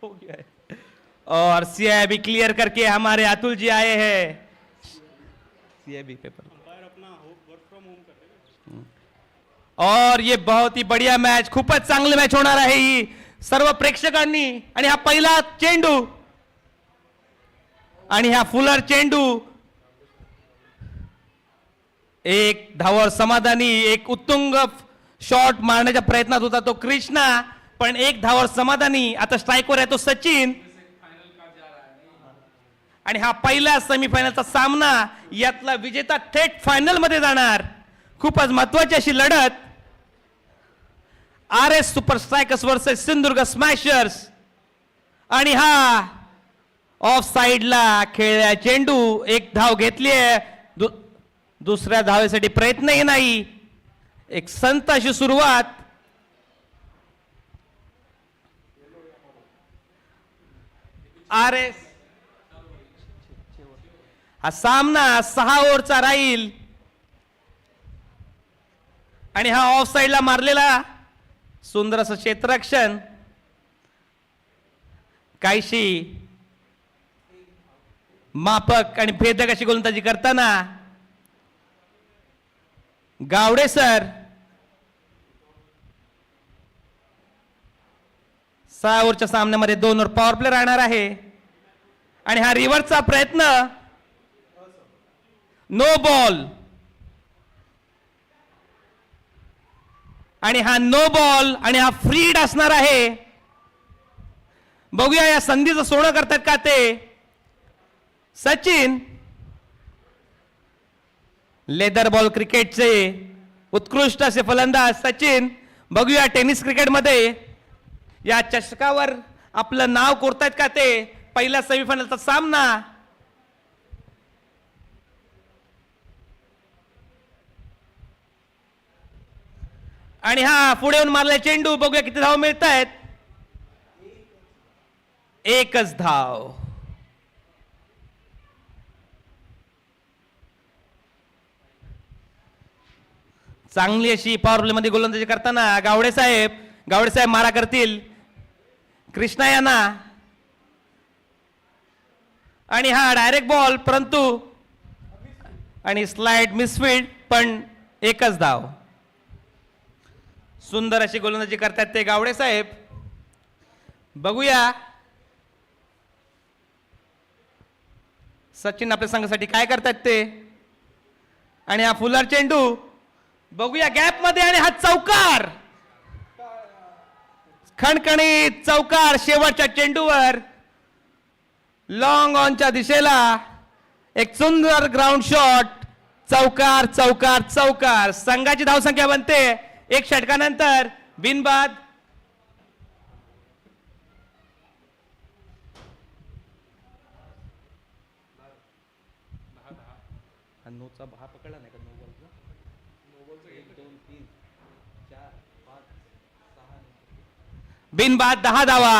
हो गया है। और सीआईबी क्लियर करके हमारे अतुल जी आए हैं। CIB paper Apna work from home कर। और ये बहुत ही बढ़िया मॅच, खूपच चांगली मॅच होणार आहे ही सर्व प्रेक्षकांनी। आणि हा पहिला चेंडू आणि हा फुलर चेंडू, एक धावावर समाधानी, एक उत्तुंग शॉट मारण्याच्या प्रयत्नात होता तो कृष्णा, पण एक धावावर समाधानी। आता स्ट्राइकवर आहे तो सचिन। आणि हा पहिला सेमीफायनलचा सामना, यातला विजेता थेट फायनल मध्ये जाणार। खूपच महत्त्वाची अशी लढत, RS super strikers versus Sindhudurg smashers. आणि हा ऑफ साइडला खेळला चेंडू, एक धाव घेतली आहे, दुसऱ्या धावेसाठी प्रयत्नही नाही। एक संत अशी सुरुवात। आरएस हा सामना 6 ओव्हरचा राहील। आणि हा ऑफ साइडला मारलेला सुंदर असं क्षेत्ररक्षण, काहीशी मापक आणि भेदक अशी गोलंदाजी करताना गावडे सर 6 ओव्हरच्या सामन्यामध्ये 2 ओव्हर पॉवर प्ले राहणार आहे। आणि हा रिव्हर्सचा प्रयत्न, नो बॉल। आणि हा नो बॉल आणि हा फ्रीड असणार आहे। बघूया या संधीचं सोनं करतात का ते सचिन। लेदर बॉल क्रिकेटचे उत्कृष्ट असे फलंदाज सचिन। बघूया टेनिस क्रिकेटमध्ये या चषकावर आपलं नाव कोरतायत का ते। पहिला सेमीफायनलचा सामना, आणि हा पुढे येऊन मारला चेंडू। बघूया किती धाव मिळत आहेत, एकच धाव। चांगली अशी पॉवर प्ले मध्ये गोलंदाजी करताना गावडे साहेब मारा करतील कृष्णा यांना। आणि हा डायरेक्ट बॉल, परंतु आणि स्लाइड मिसफील्ड, पण एकच धाव। सुंदर अशी गोलंदाजी करतात ते गावडे साहेब। बघूया सचिन आपल्या संघासाठी काय करतात ते। आणि हा फुलर चेंडू, बघूया गॅप मध्ये, आणि हा चौकार, खणखणीत चौकार शेवटच्या चेंडूवर लॉंग ऑनच्या दिशेला। एक सुंदर ग्राउंड शॉट, चौकार चौकार चौकार। संघाची धावसंख्या बनते 1 षटकानंतर बिनबाद। नोचा भा पकडला नाही का, नो बॉलचा 1 2 3 4 5 6 बिनबाद 10 धावा।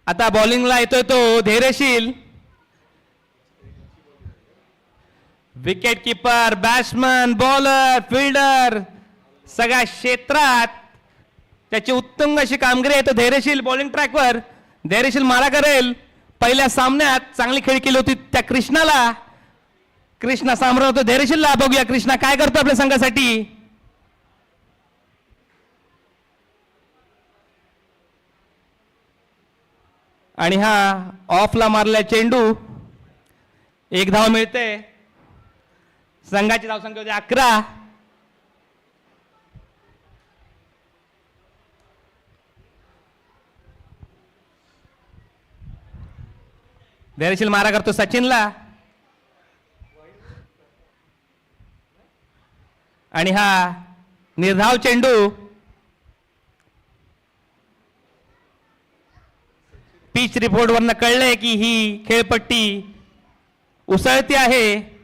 आता बॉलिंगला येतोय तो Dhairyasheel wicket keeper, batsman, bowler, fielder, सगळ्या क्षेत्रात त्याची उत्तुंग अशी कामगिरी आहे। तो धैर्यशील बॉलिंग ट्रॅकवर, धैर्यशील मारा करेल। पहिल्या सामन्यात चांगली खेळी केली होती त्या कृष्णाला, कृष्णा सामोरं होतो धैर्यशीलला। बघूया कृष्णा काय करतो आपल्या संघासाठी। आणि हा ऑफला मारलाय चेंडू, एक धाव मिळते। संघाची धावसंख्या होती 11। धैर्यशील मारा करतो सचिनला, आणि हा निर्धाव चेंडू पिच रिपोर्ट वरनं कळलंय की ही खेळपट्टी उसळती आहे।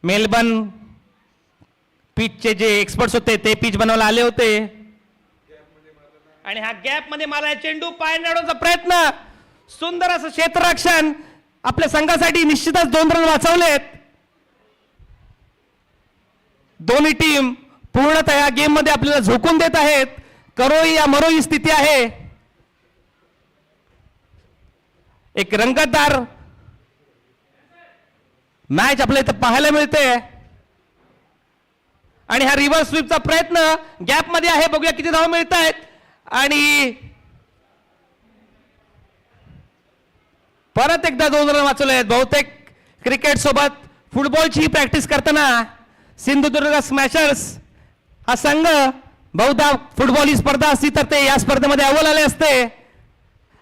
मेलबर्न पिचचे जे एक्सपर्ट्स होते ते पिच बनवायला आले होते। आणि हा गॅप मध्ये मारला चेंडू, पाय अडवण्याचा प्रयत्न, सुंदर असं क्षेत्ररक्षण आपल्या संघासाठी। निश्चितच 2 रन वाचवलेत। दोन्ही टीम पूर्णतः या गेम मध्ये आपल्याला झोकून देत आहेत. करोई या मरोई स्थिती आहे. एक रंगतदार मॅच आपल्याला इथं पाहायला मिळते आणि हा रिव्हर्स स्वीपचा प्रयत्न गॅप मध्ये आहे. बघूया किती धावा मिळत आहेत. आणि परत एकदा 2 रन वाचवले आहेत. बहुतेक क्रिकेट सोबत फुटबॉलची प्रॅक्टिस करताना सिंधुदुर्ग स्मॅशर्स हा संघ बहुधा फुटबॉल ही स्पर्धा असती तर ते या स्पर्धेमध्ये अव्वल आले असते.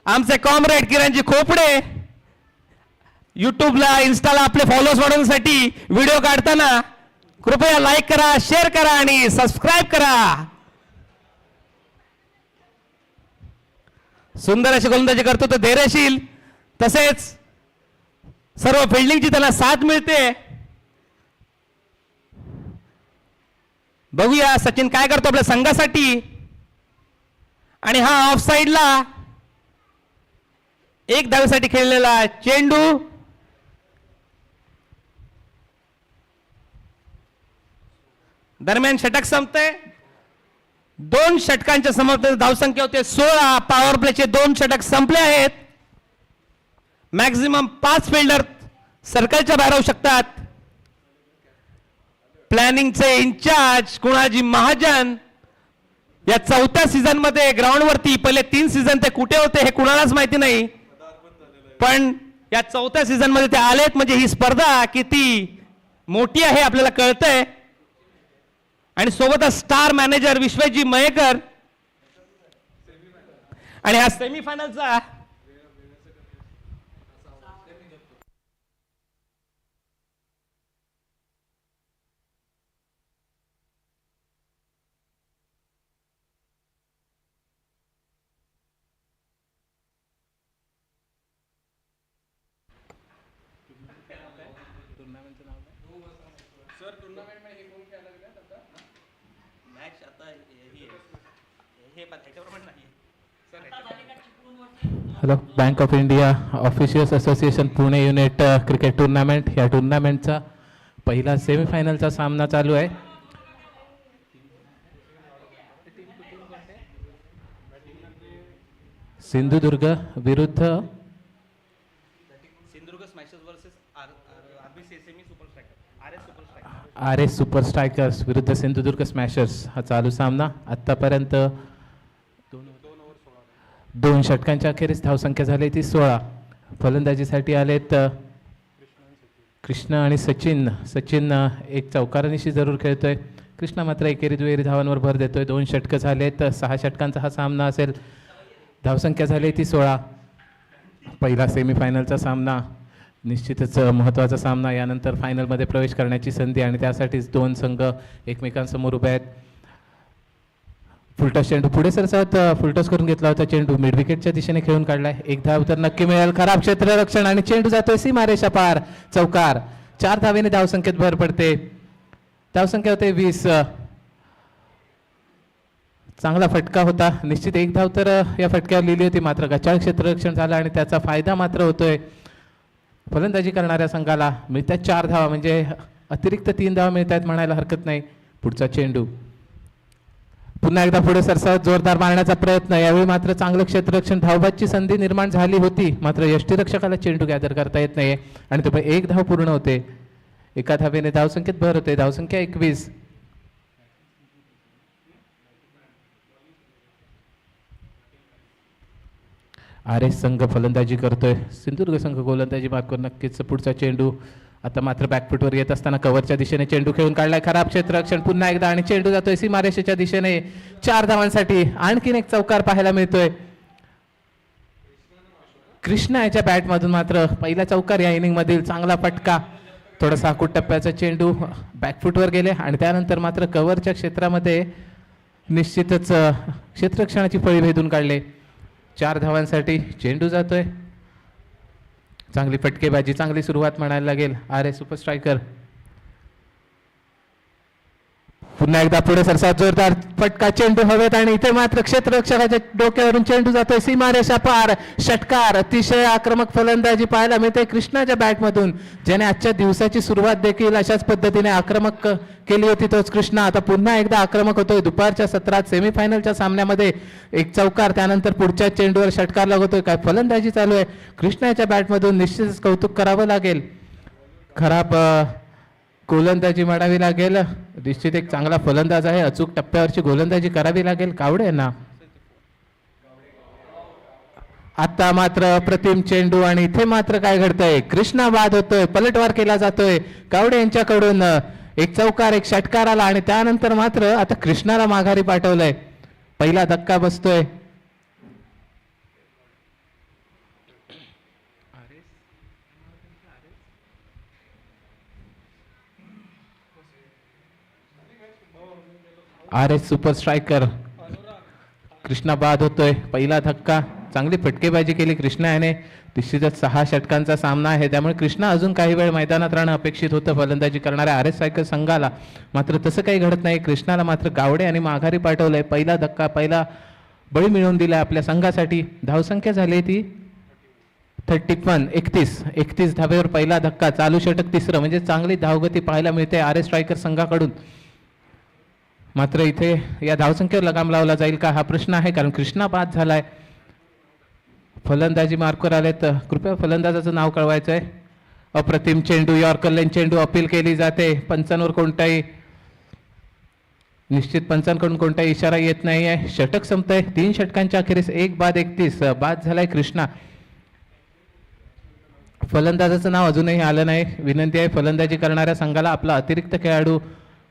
आमचे कॉम्रेड किरणजी खोपडे युट्यूबला इन्स्टाला आपले फॉलोअर्स वाढवण्यासाठी व्हिडिओ काढताना कृपया लाईक करा, शेअर करा आणि सबस्क्राईब करा. सुंदर अशी गोलंदाजी करतो तो धैर्यशील, तसेच सर्व फिल्डिंगची त्याला साथ मिळते. बघूया सचिन काय करतो आपल्या संघासाठी. आणि हा ऑफ साइडला एक धावेसाठी खेळलेला चेंडू दरम्यान षटक संपते. 2 षटकांच्या समाप्तीत धावसंख्या होते 16. पॉवर प्लेचे 2 षटक संपले आहेत. मॅक्झिमम 5 फिल्डर सर्कलच्या बाहेर राहू शकतात. प्लॅनिंगचे इन्चार्ज कुणाजी महाजन या 4थ्या सीझन मध्ये ग्राउंड वरती, पहिले 3 सीझन ते कुठे होते हे कुणालाच माहिती नाही, पण या 4थ्या सीझन मध्ये ते आलेत म्हणजे ही स्पर्धा किती मोठी आहे आपल्याला कळतंय. आणि सोबतच स्टार मॅनेजर विश्वजी मयेकर. आणि हा सेमीफायनलचा hello, bank of India officials association Pune unit cricket tournament. या टुर्नामेंटचा पहिला सेमीफायनलचा सामना चालू आहे. सिंधुदुर्ग विरुद्ध आर एस सुपर स्ट्रायकर्स विरुद्ध सिंधुदुर्ग स्मॅशर्स हा चालू सामना. आत्तापर्यंत 2 षटकांच्या अखेरीस धावसंख्या झाली ती 16. फलंदाजीसाठी आलेत कृष्ण आणि सचिन. सचिन एक चौकारानिशी जरूर खेळतोय. कृष्णा मात्र एकेरी दुहेरी धावांवर भर देतोय. 2 षटकं झालेत. 6 षटकांचा हा सामना असेल. धावसंख्या झाली ती 16. पहिला सेमीफायनलचा सामना निश्चितच महत्त्वाचा सामना. यानंतर फायनलमध्ये प्रवेश करण्याची संधी आणि त्यासाठीच 2 संघ एकमेकांसमोर उभे आहेत. फुलटॉस चेंडू पुढे सरसावत फुलटॉस करून घेतला होता. चेंडू मिड विकेटच्या दिशेने खेळून काढलाय. 1 धाव तर नक्की मिळेल. खराब क्षेत्ररक्षण आणि चेंडू जातोय सीमारेषा पार. चौकार. 4 धावेने धावसंख्येत भर पडते. धावसंख्या होते 20. चांगला फटका होता. निश्चित 1 धाव तर या फटक्यावर लिहिली होती, मात्र गचाळ क्षेत्ररक्षण झालं आणि त्याचा फायदा मात्र होतोय फलंदाजी करणाऱ्या संघाला. मिळतात 4 धावा, म्हणजे अतिरिक्त 3 धावा मिळत आहेत म्हणायला हरकत नाही. पुढचा चेंडू पुन्हा एकदा पुढे सरसावत जोरदार मारण्याचा प्रयत्न. यावेळी मात्र चांगलं क्षेत्ररक्षण, धावबादची संधी निर्माण झाली होती, मात्र यष्टीरक्षकाला चेंडू गॅदर करता येत नाहीये आणि तो 1 धाव पूर्ण होते. 1 धावेने धावसंख्येत भर होते. धावसंख्या 21. आर एस संघ फलंदाजी करतोय. सिंधुदुर्ग संघ गोलंदाजी मार्कवर. नक्कीच पुढचा चेंडू आता मात्र बॅकफुटवर येत असताना कव्हरच्या दिशेने चेंडू खेळून काढलाय. खराब क्षेत्ररक्षण पुन्हा एकदा आणि चेंडू जातोय सीमारेषेच्या दिशेने. 4 धावांसाठी आणखीन एक चौकार पाहायला मिळतोय. कृष्णा याच्या बॅटमधून मात्र पहिला चौकार या इनिंग मधील. चांगला फटका. थोडासा आकूट टप्प्याचा चेंडू बॅकफुटवर गेले आणि त्यानंतर मात्र कव्हरच्या क्षेत्रामध्ये निश्चितच क्षेत्ररक्षणाची फळी भेदून काढले. 4 धावांसाठी चेंडू जातोय. चांगली फटकेबाजी, चांगली सुरुवात म्हणायला लागेल आर एस सुपर स्ट्रायकर. पुन्हा एकदा पुढे सरसा जोरदार फटका, चेंडू हवेत आणि इथे मात्र क्षेत्ररक्षकाच्या डोक्यावरून चेंडू जातोय सीमारेषा पार. षटकार, अतिशय आक्रमक फलंदाजी पाहायला मिळते कृष्णाच्या बॅटमधून, ज्याने आजच्या दिवसाची सुरुवात देखील अशाच पद्धतीने आक्रमक केली होती. तोच कृष्णा आता पुन्हा एकदा आक्रमक होतोय. दुपारच्या सत्रात सेमीफायनलच्या सामन्यामध्ये एक चौकार, त्यानंतर पुढच्या चेंडूवर षटकार लागतोय. काय फलंदाजी चालू आहे कृष्णाच्या बॅटमधून, निश्चितच कौतुक करावं लागेल. खराब गोलंदाजी मारावी लागेल. निश्चित एक चांगला फलंदाज आहे, अचूक टप्प्यावरची गोलंदाजी करावी लागेल कावडे यांना. आता मात्र अप्रतिम चेंडू आणि इथे मात्र काय घडतंय, कृष्णा बाद होतोय, पलटवार केला जातोय कावडे यांच्याकडून. एक चौकार, एक षटकार आला आणि त्यानंतर मात्र आता कृष्णाला माघारी पाठवलंय. पहिला धक्का बसतोय. RS सुपर स्ट्रायकर कृष्णा बाद होतोय. पहिला धक्का, चांगली फटकेबाजी केली कृष्णा याने. निश्चितच 6 षटकांचा सामना आहे, त्यामुळे कृष्णा अजून काही वेळ मैदानात राहणं अपेक्षित होतं फलंदाजी करणाऱ्या RS स्ट्रायकर संघाला. मात्र तसं काही घडत नाही. कृष्णाला मात्र गावडे आणि माघारी पाठवलंय. पहिला धक्का, पहिला बळी मिळवून दिलाय आपल्या संघासाठी. धावसंख्या झाली ती 31 धाब्यावर पहिला धक्का, चालू षटक तिसरं, म्हणजे चांगली धावगती पाहायला मिळते RS स्ट्रायकर संघाकडून. मात्र इथे या धावसंख्येवर लगाम लावला जाईल का हा प्रश्न आहे, कारण कृष्णा बाद झालाय. फलंदाजी मार्कवर आलेत, कृपया फलंदाजाचं नाव कळवायचं आहे. अप्रतिम चेंडू, यॉर्कर लेन चेंडू, अपील केली जाते. पंचांवर कोणताही, निश्चित पंचांकडून कोणताही इशारा येत नाहीये. षटक संपतंय. 3 षटकांच्या अखेरीस 1 बाद 31 बाद झालाय कृष्णा. फलंदाजाचं नाव अजूनही आलं नाही. विनंती आहे फलंदाजी करणाऱ्या संघाला आपला अतिरिक्त खेळाडू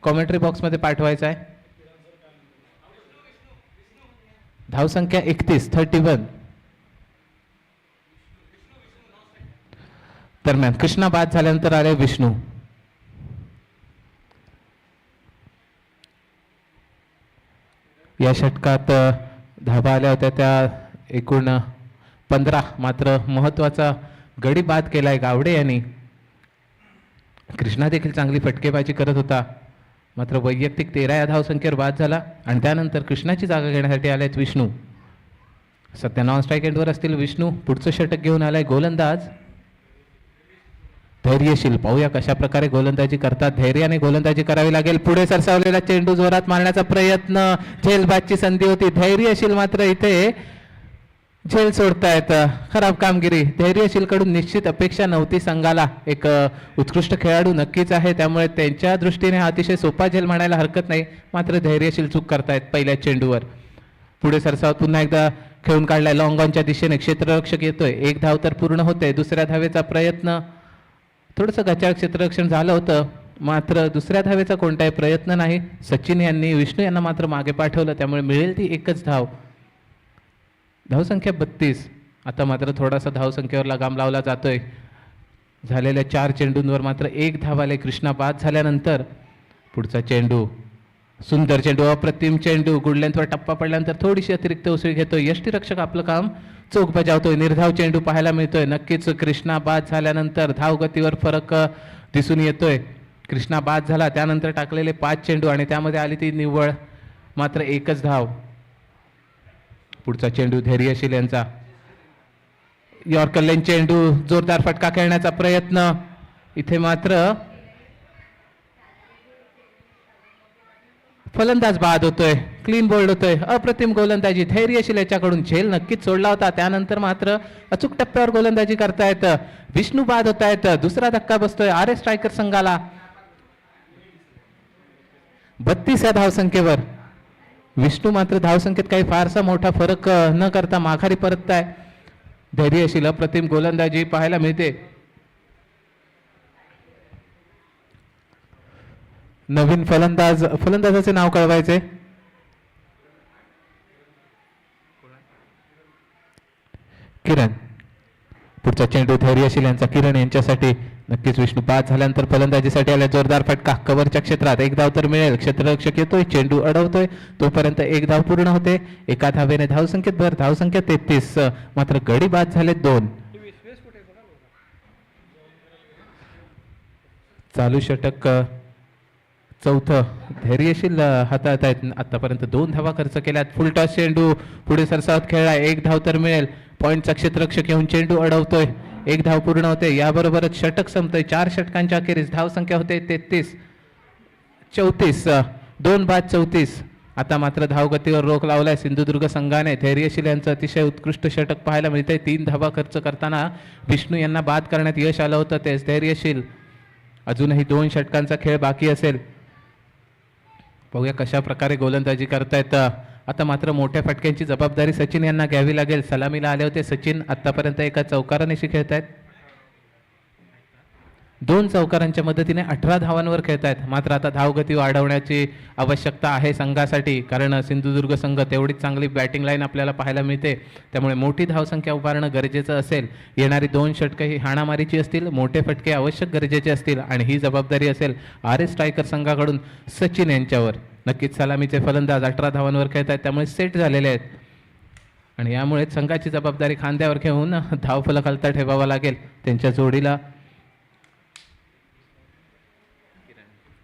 कॉमेंट्री बॉक्समध्ये पाठवायचा आहे. धावसंख्या 31. दरम्यान कृष्णा बाद झाल्यानंतर आले विष्णू. या षटकात धाबा आल्या होत्या त्या एकूण 15, मात्र महत्वाचा गडी बाद केलाय गावडे यांनी. कृष्णा देखील चांगली फटकेबाजी करत होता, मात्र वैयक्तिक 13 या धावसंख्येवर बाद झाला. आणि त्यानंतर कृष्णाची जागा घेण्यासाठी आलेत विष्णू. सध्या नॉन स्ट्राईक एंडवर असतील विष्णू. पुढचं षटक घेऊन आलाय गोलंदाज धैर्यशील. पाहूया कशा प्रकारे गोलंदाजी करतात. धैर्याने गोलंदाजी करावी लागेल. पुढे सरसावलेला चेंडू जोरात मारण्याचा प्रयत्न, झेलबादची संधी होती. धैर्यशील मात्र इथे झेल सोडतायत. खराब कामगिरी धैर्यशील कडून. निश्चित अपेक्षा नव्हती संघाला. एक उत्कृष्ट खेळाडू नक्कीच आहे, त्यामुळे त्यांच्या दृष्टीने हा अतिशय सोपा झेल म्हणायला हरकत नाही. मात्र धैर्यशील चूक करतायत पहिल्या चेंडूवर. पुढे सरसावत पुन्हा एकदा खेळून काढलाय. लॉंग ऑनच्या दिशेने क्षेत्ररक्षक येतोय. 1 धाव तर पूर्ण होते. दुसऱ्या धावेचा प्रयत्न, थोडंसं गचाळ क्षेत्ररक्षण झालं होतं, मात्र दुसऱ्या धावेचा कोणताही प्रयत्न नाही. सचिन यांनी विष्णू यांना मात्र मागे पाठवलं, त्यामुळे मिळेल ती एकच धाव. धावसंख्या 32. आता मात्र थोडासा धावसंख्येवर लगाम लावला जातोय. झालेल्या 4 चेंडूंवर मात्र 1 धाव आले कृष्णा बाद झाल्यानंतर. पुढचा चेंडू, सुंदर चेंडू, अप्रतिम चेंडू. गुड लेंथवर टप्पा पडल्यानंतर थोडीशी अतिरिक्त उसळी घेतोय. यष्टीरक्षक आपलं काम चोख बजावतोय. निर्धाव चेंडू पाहायला मिळतोय. नक्कीच कृष्णा बाद झाल्यानंतर धावगतीवर फरक दिसून येतोय. कृष्णा बाद झाला त्यानंतर टाकलेले 5 चेंडू आणि त्यामध्ये आली ती निव्वळ मात्र एकच धाव. पुढचा चेंडू धैर्यशील यांचा. यॉर्कर लेन चेंडू, जोरदार फटका खेळण्याचा प्रयत्न. इथे मात्र फलंदाज बाद होतोय. क्लीन बोल्ड होतोय. अप्रतिम गोलंदाजी धैर्यशील याच्याकडून. झेल नक्कीच सोडला होता, त्यानंतर मात्र अचूक टप्प्यावर गोलंदाजी करतायत. विष्णू बाद होतायत. दुसरा धक्का बसतोय RS स्ट्रायकर संघाला. 32 या धावसंख्येवर. विष्णू मात्र धावसंख्येत काही फारसा मोठा फरक न करता माघारी परतताय. धैर्यशील अप्रतिम गोलंदाजी पाहायला मिळते. नवीन फलंदाजाचे नाव कळवायचे. किरण. पुढचा चेंडू धैर्यशील यांचा किरण यांच्यासाठी. नक्कीच विष्णू बाद झाल्यानंतर फलंदाजीसाठी आल्या. जोरदार फटका कव्हरच्या क्षेत्रात. 1 धाव तर मिळेल. क्षेत्ररक्षक येतोय, चेंडू अडवतोय, तोपर्यंत 1 धाव पूर्ण होते. एका धावेने धावसंख्येत भर. धावसंख्या 33. मात्र गडी बाद झाले 2. चालू षटक चौथं धैर्यशील हाताळत आहेत. आतापर्यंत 2 धावा खर्च केल्यात. फुल टॉस चेंडू पुढे सरसावत खेळला. 1 धाव तर मिळेल. पॉईंटचा क्षेत्ररक्षक येऊन चेंडू अडवतोय. 1 धाव पूर्ण होते. याबरोबरच षटक संपतोय. 4 षटकांच्या अखेरीस धाव संख्या होते 34. 2 बाद 34. आता मात्र धावगतीवर रोख लावलाय सिंधुदुर्ग संघाने. धैर्यशील यांचं अतिशय उत्कृष्ट षटक पाहायला मिळतंय. 3 धावा खर्च करताना विष्णू यांना बाद करण्यात यश आलं होतं. तेच धैर्यशील. अजूनही 2 षटकांचा खेळ बाकी असेल. बघूया कशा प्रकारे गोलंदाजी करतायत. आता मात्र मोठ्या फटक्यांची जबाबदारी सचिन यांना घ्यावी लागेल. सलामीला आले होते सचिन. आतापर्यंत एका चौकारानिशी खेळतायत. 2 चौकारांच्या मदतीने 18 धावांवर खेळतायत. मात्र आता धावगती वाढवण्याची आवश्यकता आहे संघासाठी, कारण सिंधुदुर्ग संघ तेवढीच चांगली बॅटिंग लाईन आपल्याला पाहायला मिळते. त्यामुळे मोठी धावसंख्या उभारणं गरजेचं असेल. येणारी 2 षटकं ही हाणामारीची असतील. मोठे फटके आवश्यक गरजेचे असतील आणि ही जबाबदारी असेल RS स्ट्रायकर संघाकडून सचिन यांच्यावर. नक्कीच सलामीचे फलंदाज 18 धावांवर खेळतायत, त्यामुळे सेट झालेले आहेत आणि यामुळे संघाची जबाबदारी खांद्यावर घेऊन धावफलक हलता ठेवावा लागेल. त्यांच्या जोडीला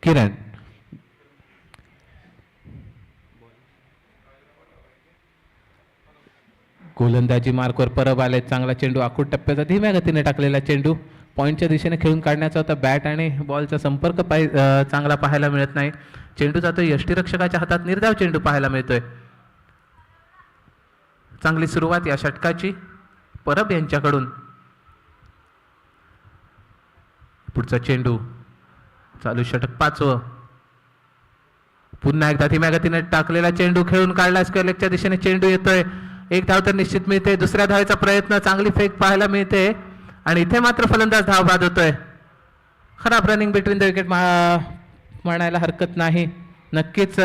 किरण. गोलंदाजी मार्कवर परब आले. चांगला चेंडू आखूड टप्प्याचा धीम्या गतीने टाकलेला चेंडू पॉईंटच्या दिशेने खेळून काढण्याचा होता. बॅट आणि बॉलचा संपर्क चांगला पाहायला मिळत नाही. चेंडू जातोय यष्टीरक्षकाच्या हातात. निर्धाव चेंडू पाहायला मिळतोय. चांगली सुरुवात या षटकाची परब यांच्याकडून. पुढचा चेंडू. चालू षटक 5वं. पुन्हा एकदा धीम्या गतीने टाकलेला चेंडू खेळून काढला. स्क्वेअर लेगच्या दिशेने चेंडू येतोय. 1 धाव तर निश्चित मिळते. दुसऱ्या धावेचा प्रयत्न. चांगली फेक पाहायला मिळते आणि इथे मात्र फलंदाज धाव बाद होतोय. खराब रनिंग बिटवीन द विकेट म्हणायला हरकत नाही. नक्कीच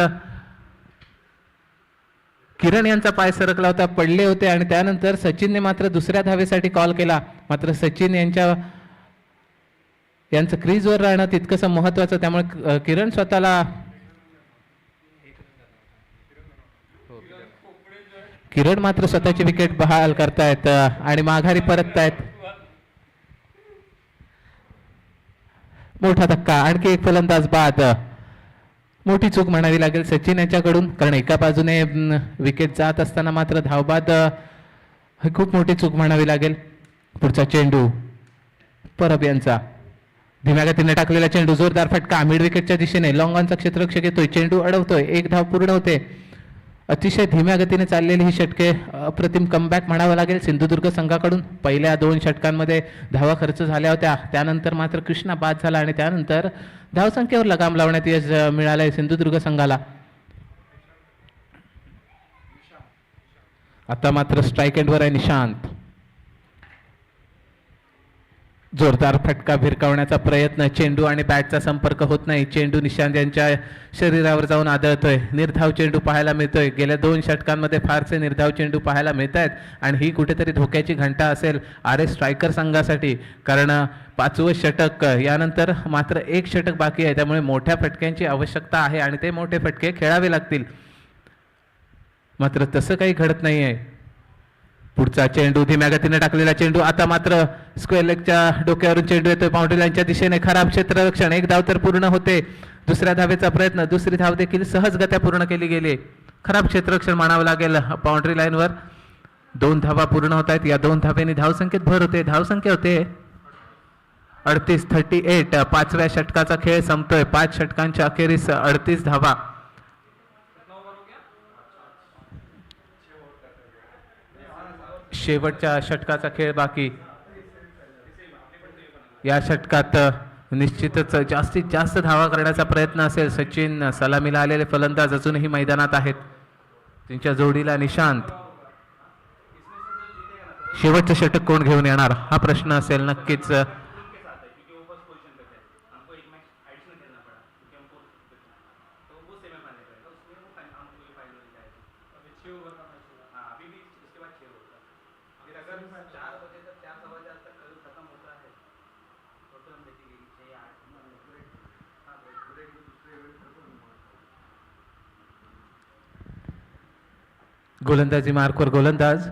किरण यांचा पाय सरकला होता, पडले होते आणि त्यानंतर सचिनने मात्र दुसऱ्या धावेसाठी कॉल केला. मात्र सचिन यांचं क्रीजवर राहणं तितकंसं महत्वाचं. त्यामुळे किरण स्वतःला किरण मात्र स्वतःची विकेट बहाल करतायत आणि माघारी परततायत. मोठा धक्का. आणखी एक फलंदाज बाद. मोठी चूक म्हणावी लागेल सचिन यांच्याकडून, कारण एका बाजूने विकेट जात असताना मात्र धावबाद ही खूप मोठी चूक म्हणावी लागेल. पुढचा चेंडू परब यांचा. धीम्या गतीने टाकलेला चेंडू. जोरदार फटका मिड विकेटच्या दिशेने. लॉंग ऑनचा क्षेत्ररक्षक येतोय. चेंडू अडवतोय. 1 धाव पूर्ण होते. अतिशय धीम्या गतीने चाललेली ही षटके अप्रतिम कमबॅक म्हणावं लागेल सिंधुदुर्ग संघाकडून. पहिल्या 2 षटकांमध्ये धावा खर्च झाल्या होत्या. त्यानंतर मात्र कृष्णा बाद झाला आणि त्यानंतर धावसंख्येवर लगाम लावण्यात यश मिळालंय सिंधुदुर्ग संघाला. आता मात्र स्ट्राईक एंडवर आहे निशांत. जोरदार फटका भिरकावण्याचा प्रयत्न. चेंडू आणि बॅटचा संपर्क होत नाही. चेंडू निशांत यांच्या शरीरावर जाऊन आदळतोय. निर्धाव चेंडू पाहायला मिळतोय. गेल्या 2 षटकांमध्ये फारसे निर्धाव चेंडू पाहायला मिळत आहेत आणि ही कुठेतरी धोक्याची घंटा असेल RS स्ट्रायकर संघासाठी, कारण 5वं षटक यानंतर मात्र 1 षटक बाकी आहे. त्यामुळे मोठ्या फटक्यांची आवश्यकता आहे आणि ते मोठे फटके खेळावे लागतील. मात्र तसं काही घडत नाही आहे. पुढचा चेंडू. धीम्या गतीने टाकलेला चेंडू. आता मात्र स्क्वेअर लेगच्या डोक्यावरून चेंडू येतोय बाउंड्री लाईनच्या दिशेने. खराब क्षेत्ररक्षण. 1 धाव तर पूर्ण होते. दुसऱ्या धावेचा प्रयत्न. दुसरी धाव देखील सहजगत्या पूर्ण केली गेली. खराब क्षेत्ररक्षण मानावं लागेल बाउंड्री लाईनवर. 2 धावा पूर्ण होत आहेत. या 2 धावेने धावसंख्येत भर होते. धावसंख्या होते 38. 5व्या षटकाचा खेळ संपतोय. 5 षटकांच्या अखेरीस 38 धावा. शेवटच्या षटकाचा खेळ बाकी. या षटकात निश्चितच जास्तीत जास्त धावा करण्याचा प्रयत्न असेल. सचिन, सलामीला आलेले फलंदाज अजूनही मैदानात आहेत. त्यांच्या जोडीला निशांत. शेवटचं षटक कोण घेऊन येणार हा प्रश्न असेल. नक्कीच गोलंदाजी मार्कवर गोलंदाज.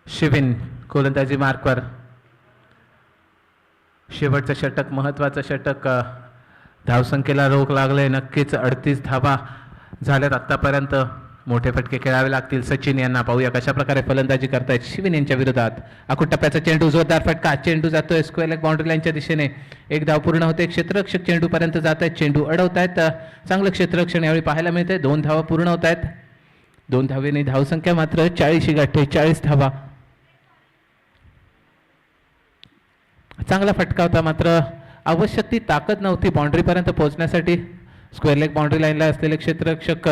शिविन गोलंदाजी मार्कवर. शेवटचं षटक, महत्वाचं षटक. धावसंख्येला रोख लागले. नक्कीच 38 धावा झाल्यात आतापर्यंत. मोठे फटके खेळावे लागतील सचिन यांना. पाहूया कशा प्रकारे फलंदाजी करतायत शिविन यांच्या विरोधात. आखूट टप्प्याचा चेंडू, जोरदार फटका. चेंडू जातोय स्क्वेअर लेग बाउंड्री लाईनच्या दिशेने. एक धाव पूर्ण होते. क्षेत्ररक्षक चेंडू पर्यंत जात आहेत. चेंडू अडवतायत. चांगलं क्षेत्ररक्षण यावेळी पाहायला मिळतंय. 2 धावा पूर्ण होत आहेत. 2 धावेने धावसंख्या मात्र 40 गाठते. 40 धावा. चांगला फटका होता, मात्र आवश्यक ती ताकद नव्हती बाउंड्रीपर्यंत पोहोचण्यासाठी. स्क्वेअर लेग बाउंड्री लाईनला असलेले क्षेत्ररक्षक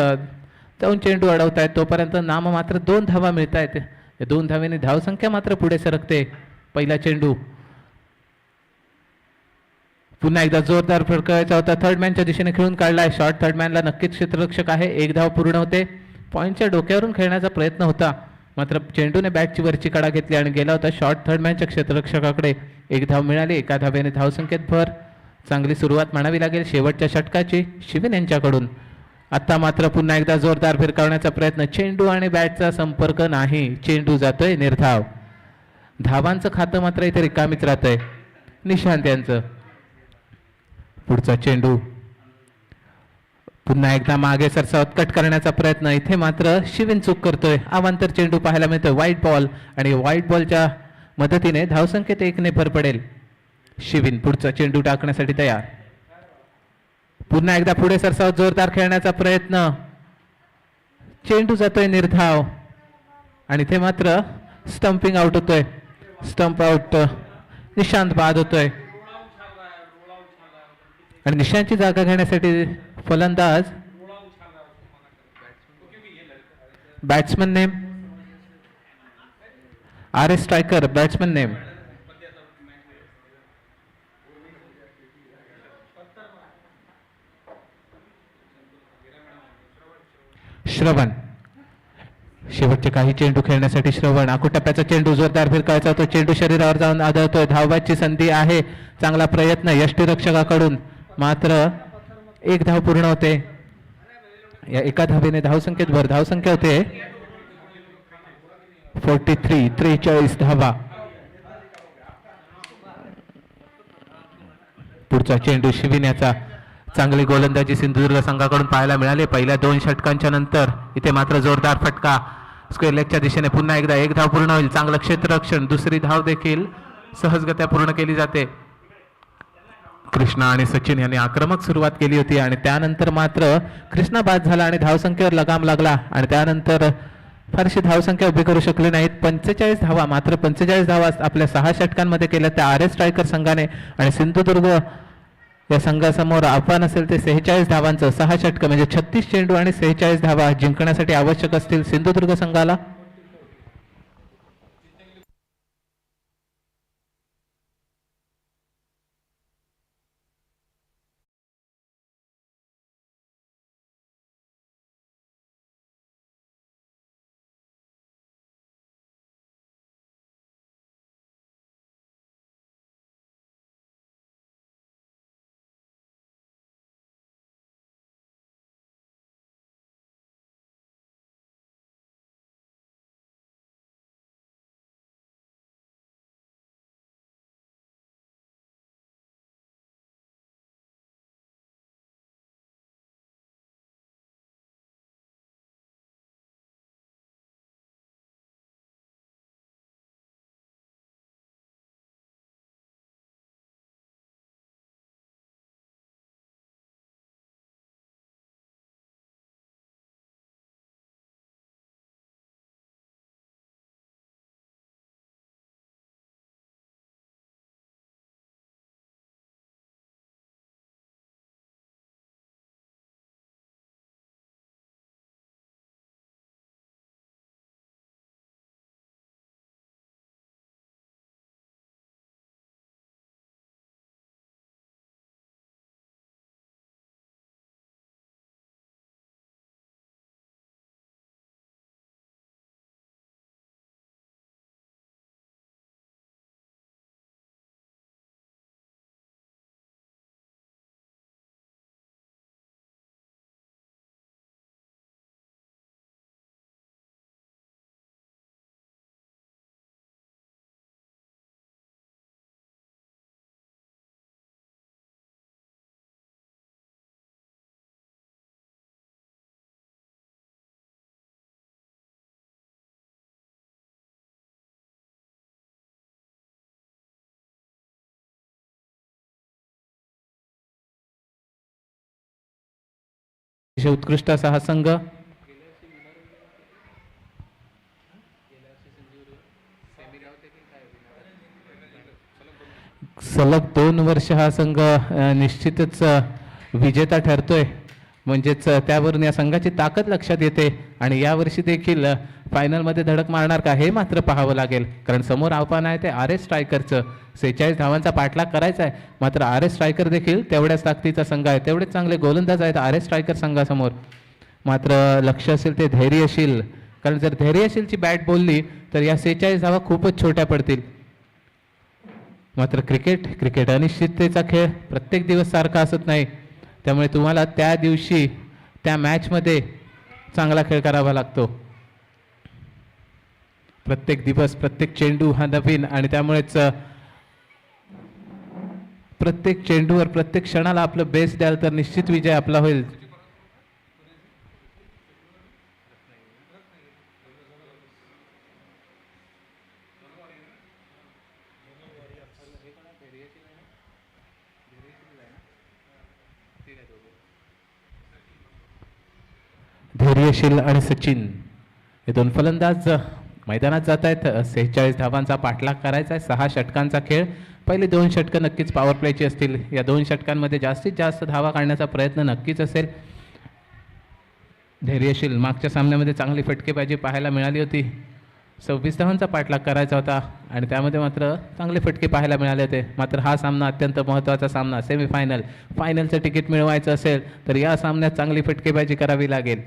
जाऊन चेंडू अडवतायत. तोपर्यंत नाम मात्र 2 धावा मिळत आहेत. या 2 धावेने धावसंख्या मात्र पुढे सरकते. पहिला चेंडू पुन्हा एकदा जोरदार फटकायचा होता. थर्ड मॅनच्या दिशेने खेळून काढलाय. शॉर्ट थर्ड मॅनला नक्कीच क्षेत्ररक्षक आहे. 1 धाव पूर्ण होते. पॉईंटच्या डोक्यावरून खेळण्याचा प्रयत्न होता, मात्र चेंडूने बॅटची वरची कडा घेतली आणि गेला होता शॉर्ट थर्ड मॅनच्या क्षेत्ररक्षकाकडे. 1 धाव मिळाली. 1 धावेने धावसंख्येत भर. चांगली सुरुवात म्हणावी लागेल शेवटच्या षटकाची शिविन यांच्याकडून. आता मात्र पुन्हा एकदा जोरदार फिरकावण्याचा प्रयत्न. चेंडू आणि बॅटचा संपर्क नाही. चेंडू जातोय निर्धाव. धावांचं खातं मात्र इथे रिकामीच राहतंय निशांत यांचं. पुढचा चेंडू पुन्हा एकदा मागे सरसावत कट करण्याचा प्रयत्न. इथे मात्र शिविन चूक करतोय. अवांतर चेंडू पाहायला मिळतोय. व्हाईट बॉल आणि व्हाईट बॉलच्या मदतीने धावसंख्येत 1 ने भर पडेल. शिविन पुढचा चेंडू टाकण्यासाठी तयार. पुन्हा एकदा पुढे सरसावत जोरदार खेळण्याचा प्रयत्न. चेंडू जातोय निर्धाव आणि इथे मात्र स्टंपिंग आउट होतोय. Stump out. निशांत बाद होतोय आणि निशांतची जागा घेण्यासाठी फलंदाज batsman name RS striker. Batsman name Shravan. शेवटचे काही चेंडू खेळण्यासाठी श्रवण. आखूट टप्प्याचा चेंडू, जोरदार फिरकायचा होतो. चेंडू शरीरावर जाऊन आदळतोय. धावबाची संधी आहे. चांगला प्रयत्न यष्टीरक्षकाकडून, मात्र 1 धाव पूर्ण होते. या 1 धावेने धावसंख्येत भर. धावसंख्या होते 43. 43 धावा. पुढचा चेंडू शिविन याचा. चांगली गोलंदाजी सिंधुदुर्ग संघाकडून पाहायला मिळाली पहिल्या 2 षटकांच्या नंतर. इथे मात्र जोरदार फटका स्क्वेअर लेगच्या दिशेने. पुन्हा एकदा 1 धाव पूर्ण होईल. चांगलं क्षेत्ररक्षण. दुसरी धाव देखील सहजगत्या पूर्ण केली जाते. कृष्णा आणि सचिन यांनी आक्रमक सुरुवात केली होती आणि त्यानंतर मात्र कृष्णा बाद झाला आणि धावसंख्येवर लगाम लागला आणि त्यानंतर फारशी धावसंख्या उभी करू शकली नाहीत. 45 धावा, मात्र 45 धावा आपल्या 6 षटकांमध्ये केल्या त्या RS स्ट्रायकर संघाने. आणि सिंधुदुर्ग या संघासमोर आव्हान असेल ते 46 धावांचं. 6 षटक म्हणजे 36 चेंडू आणि 46 धावा जिंकण्यासाठी आवश्यक असतील सिंधुदुर्ग संघाला. अतिशय उत्कृष्ट असा हा संघ. सलग 2 वर्ष हा संघ निश्चितच विजेता ठरतोय. म्हणजेच त्यावरून या संघाची ताकद लक्षात येते आणि यावर्षी देखील फायनलमध्ये धडक मारणार का हे मात्र पाहावं लागेल. कारण समोर आव्हान आहे ते आर एस स्ट्रायकरचं. 46 धावांचा पाठलाग करायचा आहे. मात्र आर एस स्ट्रायकर देखील तेवढ्याच ताकदीचा संघ आहे. तेवढेच चांगले गोलंदाज आहेत आर एस स्ट्रायकर संघासमोर. मात्र लक्ष असेल ते धैर्यशील. कारण जर धैर्यशीलची बॅट बोलली तर या 46 धावा खूपच छोट्या पडतील. मात्र क्रिकेट अनिश्चिततेचा खेळ. प्रत्येक दिवस सारखा असत नाही. त्यामुळे तुम्हाला त्या दिवशी त्या मॅचमध्ये चांगला खेळ करावा लागतो. प्रत्येक दिवस प्रत्येक चेंडू हा नवीन आणि त्यामुळेच प्रत्येक चेंडूवर प्रत्येक क्षणाला आपलं बेस्ट द्याल तर निश्चित विजय आपला होईल. धैर्यशील आणि सचिन हे दोन फलंदाज मैदानात जात आहेत. 46 धावांचा पाठलाग करायचा आहे. 6 षटकांचा खेळ. पहिले 2 षटकं नक्कीच पॉवर प्लेची असतील. या 2 षटकांमध्ये जास्तीत जास्त धावा काढण्याचा प्रयत्न नक्कीच असेल. धैर्यशील मागच्या सामन्यामध्ये चांगली फटकेबाजी पाहायला मिळाली होती. 26 धावांचा पाठलाग करायचा होता आणि त्यामध्ये मात्र चांगले फटके पाहायला मिळाले होते. मात्र हा सामना अत्यंत महत्त्वाचा सामना. फायनलचं तिकीट मिळवायचं असेल तर या सामन्यात चांगली फटकेबाजी करावी लागेल.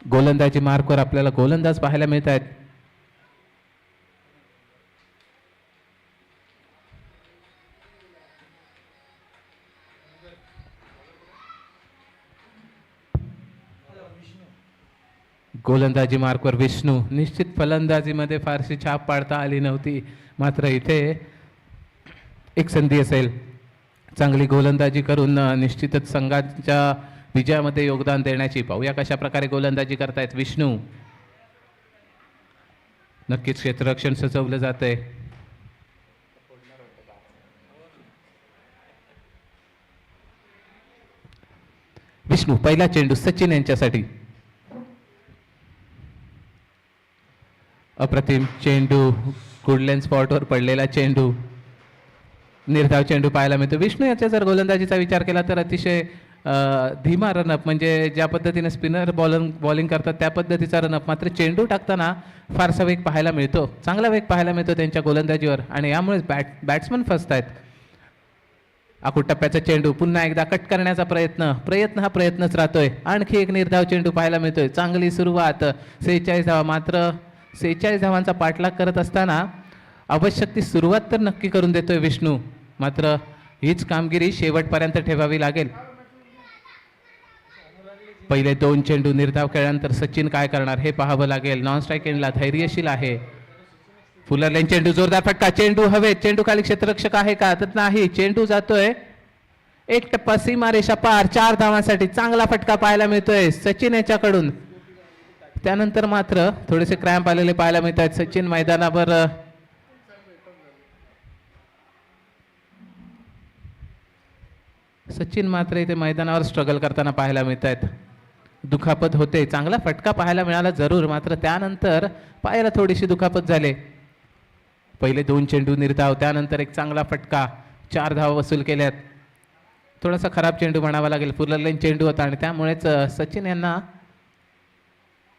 गोलंदाजी मार्कवर आपल्याला गोलंदाज पाहायला मिळत आहेत. गोलंदाजी मार्कवर विष्णू. निश्चित फलंदाजीमध्ये फारशी छाप पाडता आली नव्हती. मात्र इथे एक संधी असेल. चांगली गोलंदाजी करून निश्चितच संघाच्या विजयामध्ये योगदान देण्याची. पाहूया कशा प्रकारे गोलंदाजी करतायत विष्णू. नक्कीच क्षेत्ररक्षण सजवलं जातंय. विष्णू पहिला चेंडू सचिन यांच्यासाठी. अप्रतिम चेंडू. गुडलेन स्पॉटवर पडलेला चेंडू. निर्धाव चेंडू पाहायला मिळतो. विष्णू याच्या जर गोलंदाजीचा विचार केला तर अतिशय धीमा रनअप. म्हणजे ज्या पद्धतीने स्पिनर बॉलिंग करतात त्या पद्धतीचा रनअप. मात्र चेंडू टाकताना फारसा वेग पाहायला मिळतो. चांगला वेग पाहायला मिळतो त्यांच्या गोलंदाजीवर आणि यामुळेच बॅट्समन फसत आहेत. आखूड टप्प्याचा चेंडू. पुन्हा एकदा कट करण्याचा प्रयत्न हा प्रयत्नच राहतोय. आणखी एक निर्धाव चेंडू पाहायला मिळतोय. चांगली सुरुवात. 46 धावा. मात्र 46 धावांचा पाठलाग करत असताना आवश्यक ती सुरुवात तर नक्की करून देतोय विष्णू. मात्र हीच कामगिरी शेवटपर्यंत ठेवावी लागेल. पहिले 2 चेंडू निर्धाव खेळल्यानंतर सचिन काय करणार हे पाहावं लागेल. नॉन स्ट्राईक एंडला धैर्यशील आहे. फुलर लेन चेंडू. जोरदार फटका. चेंडू हवेत. चेंडू खाली क्षेत्ररक्षक आहे का तर नाही. चेंडू जातोय एक टप्पा सीमारेषा पार. 4 धावांसाठी चांगला फटका पाहायला मिळतोय सचिन याच्याकडून. त्यानंतर मात्र थोडेसे क्रॅम्प आलेले पाहायला मिळत आहेत. सचिन मैदानावर मात्र इथे मैदानावर स्ट्रगल करताना पाहायला मिळत आहेत. दुखापत होते. चांगला फटका पाहायला मिळाला जरूर. मात्र त्यानंतर पायाला थोडीशी दुखापत झाले. पहिले 2 चेंडू निर्धाव. त्यानंतर एक चांगला फटका. 4 धावा वसूल केल्यात. थोडासा खराब चेंडू म्हणावा लागेल. फुलर लेन चेंडू होता आणि त्यामुळेच सचिन यांना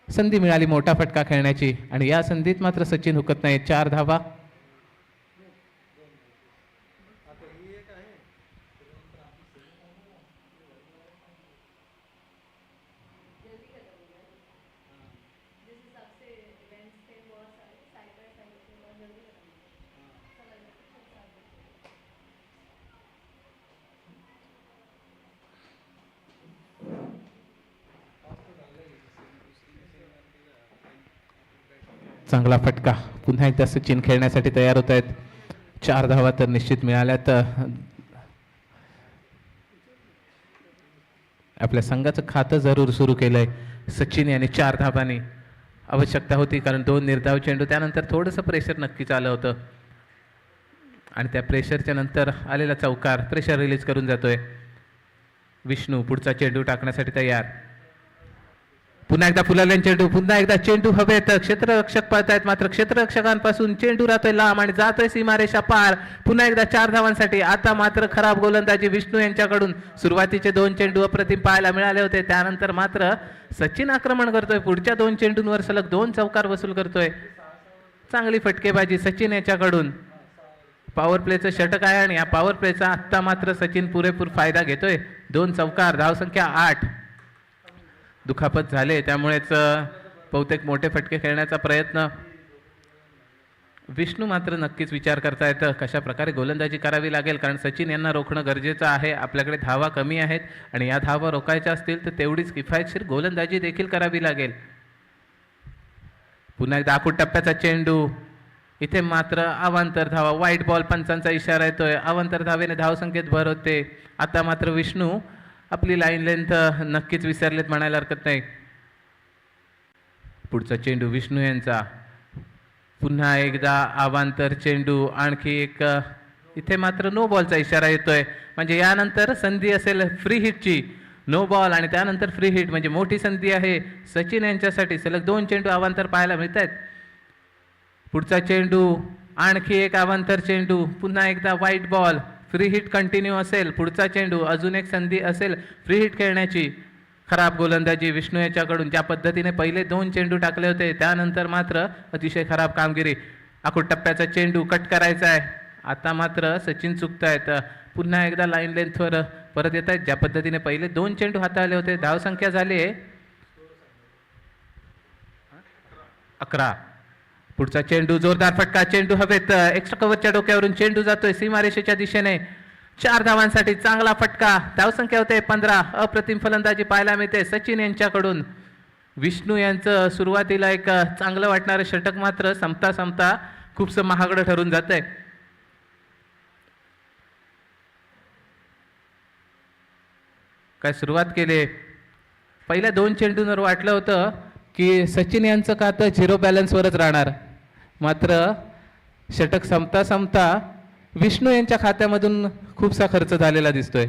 संधी मिळाली मोठा फटका खेळण्याची आणि या संधीत मात्र सचिन हुकत नाही. 4 धावा. चांगला फटका. पुन्हा एकदा सचिन खेळण्यासाठी तयार होत आहेत. 4 धावा तर निश्चित मिळाल्यात. आपल्या संघाचं खातं जरूर सुरू केलंय सचिन यांनी 4 धावांनी. आवश्यकता होती कारण 2 निर्धाव चेंडू. त्यानंतर थोडंसं प्रेशर नक्कीच आलं होतं आणि त्या प्रेशरच्या नंतर आलेला चौकार प्रेशर रिलीज करून जातोय. विष्णू पुढचा चेंडू टाकण्यासाठी तयार. पुन्हा एकदा फुलाले चेंडू, पुन्हा एकदा चेंडू हवेत. क्षेत्ररक्षक पळतायत मात्र क्षेत्ररक्षकांपासून चेंडू राहतोय लांब आणि जातोय सीमारेषा पार. पुन्हा एकदा 4 धावांसाठी. आता मात्र खराब गोलंदाजी विष्णू यांच्याकडून. सुरुवातीचे 2 चेंडू अप्रतिम पाहायला मिळाले होते, त्यानंतर मात्र सचिन आक्रमण करतोय. पुढच्या 2 चेंडूंवर सलग 2 चौकार वसूल करतोय. चांगली फटकेबाजी सचिन याच्याकडून. पॉवर प्लेचं षटक आहे आणि या पॉवर प्लेचा आत्ता मात्र सचिन पुरेपूर फायदा घेतोय. 2 चौकार, धावसंख्या 8. दुखापत झाले त्यामुळेच बहुतेक मोठे फटके खेळण्याचा प्रयत्न. विष्णू मात्र नक्कीच विचार करतायत कशा प्रकारे गोलंदाजी करावी लागेल, कारण सचिन यांना रोखणं गरजेचं आहे. आपल्याकडे धावा कमी आहेत आणि या धावा रोखायच्या असतील तर तेवढीच किफायतशीर गोलंदाजी देखील करावी लागेल. पुन्हा एकदा आखूड टप्प्याचा चेंडू. इथे मात्र अवांतर धावा. व्हाईट बॉल, पंचांचा इशारा येतोय. अवांतर धावेने धावसंख्येत भर होते. आता मात्र विष्णू आपली लाईन लेंथ नक्कीच विसरलेत म्हणायला हरकत नाही. पुढचा चेंडू विष्णू यांचा. पुन्हा एकदा अवांतर चेंडू. आणखी एक. इथे मात्र नो बॉलचा इशारा येतोय, म्हणजे यानंतर संधी असेल फ्री हिटची. नो बॉल आणि त्यानंतर फ्री हिट म्हणजे मोठी संधी आहे सचिन यांच्यासाठी. सलग 2 चेंडू अवांतर पाहायला मिळत आहेत. पुढचा चेंडू. आणखी एक अवांतर चेंडू. पुन्हा एकदा white ball. Free hit continue असेल. पुढचा चेंडू. अजून एक संधी असेल फ्री हिट खेळण्याची. खराब गोलंदाजी विष्णू याच्याकडून. ज्या पद्धतीने पहिले 2 चेंडू टाकले होते त्यानंतर मात्र अतिशय खराब कामगिरी. आखूड टप्प्याचा चेंडू कट करायचा आहे. आता मात्र सचिन चुकतायत. पुन्हा एकदा लाईन लेंथवर परत येत आहेत. ज्या पद्धतीने पहिले 2 चेंडू हाताळले होते. धावसंख्या झाली आहे 11. पुढचा चेंडू. जोरदार फटका. चेंडू हवेत. एक्स्ट्रा कव्हरच्या डोक्यावरून चेंडू जातोय सीमारेषेच्या दिशेने. 4 धावांसाठी चांगला फटका. धावसंख्या होते 15. अप्रतिम फलंदाजी पाहायला मिळते सचिन यांच्याकडून. विष्णू यांचं सुरुवातीला एक चांगलं वाटणारं षटक मात्र संपता संपता खूपसं महागडं ठरून जातंय. काय सुरुवात केली. पहिल्या 2 चेंडूंवर वाटलं होतं की सचिन यांचं खातं 0 बॅलन्सवरच राहणार, मात्र षटक संपता संपता विष्णू यांच्या खात्यामधून खूपसा खर्च झालेला दिसतोय.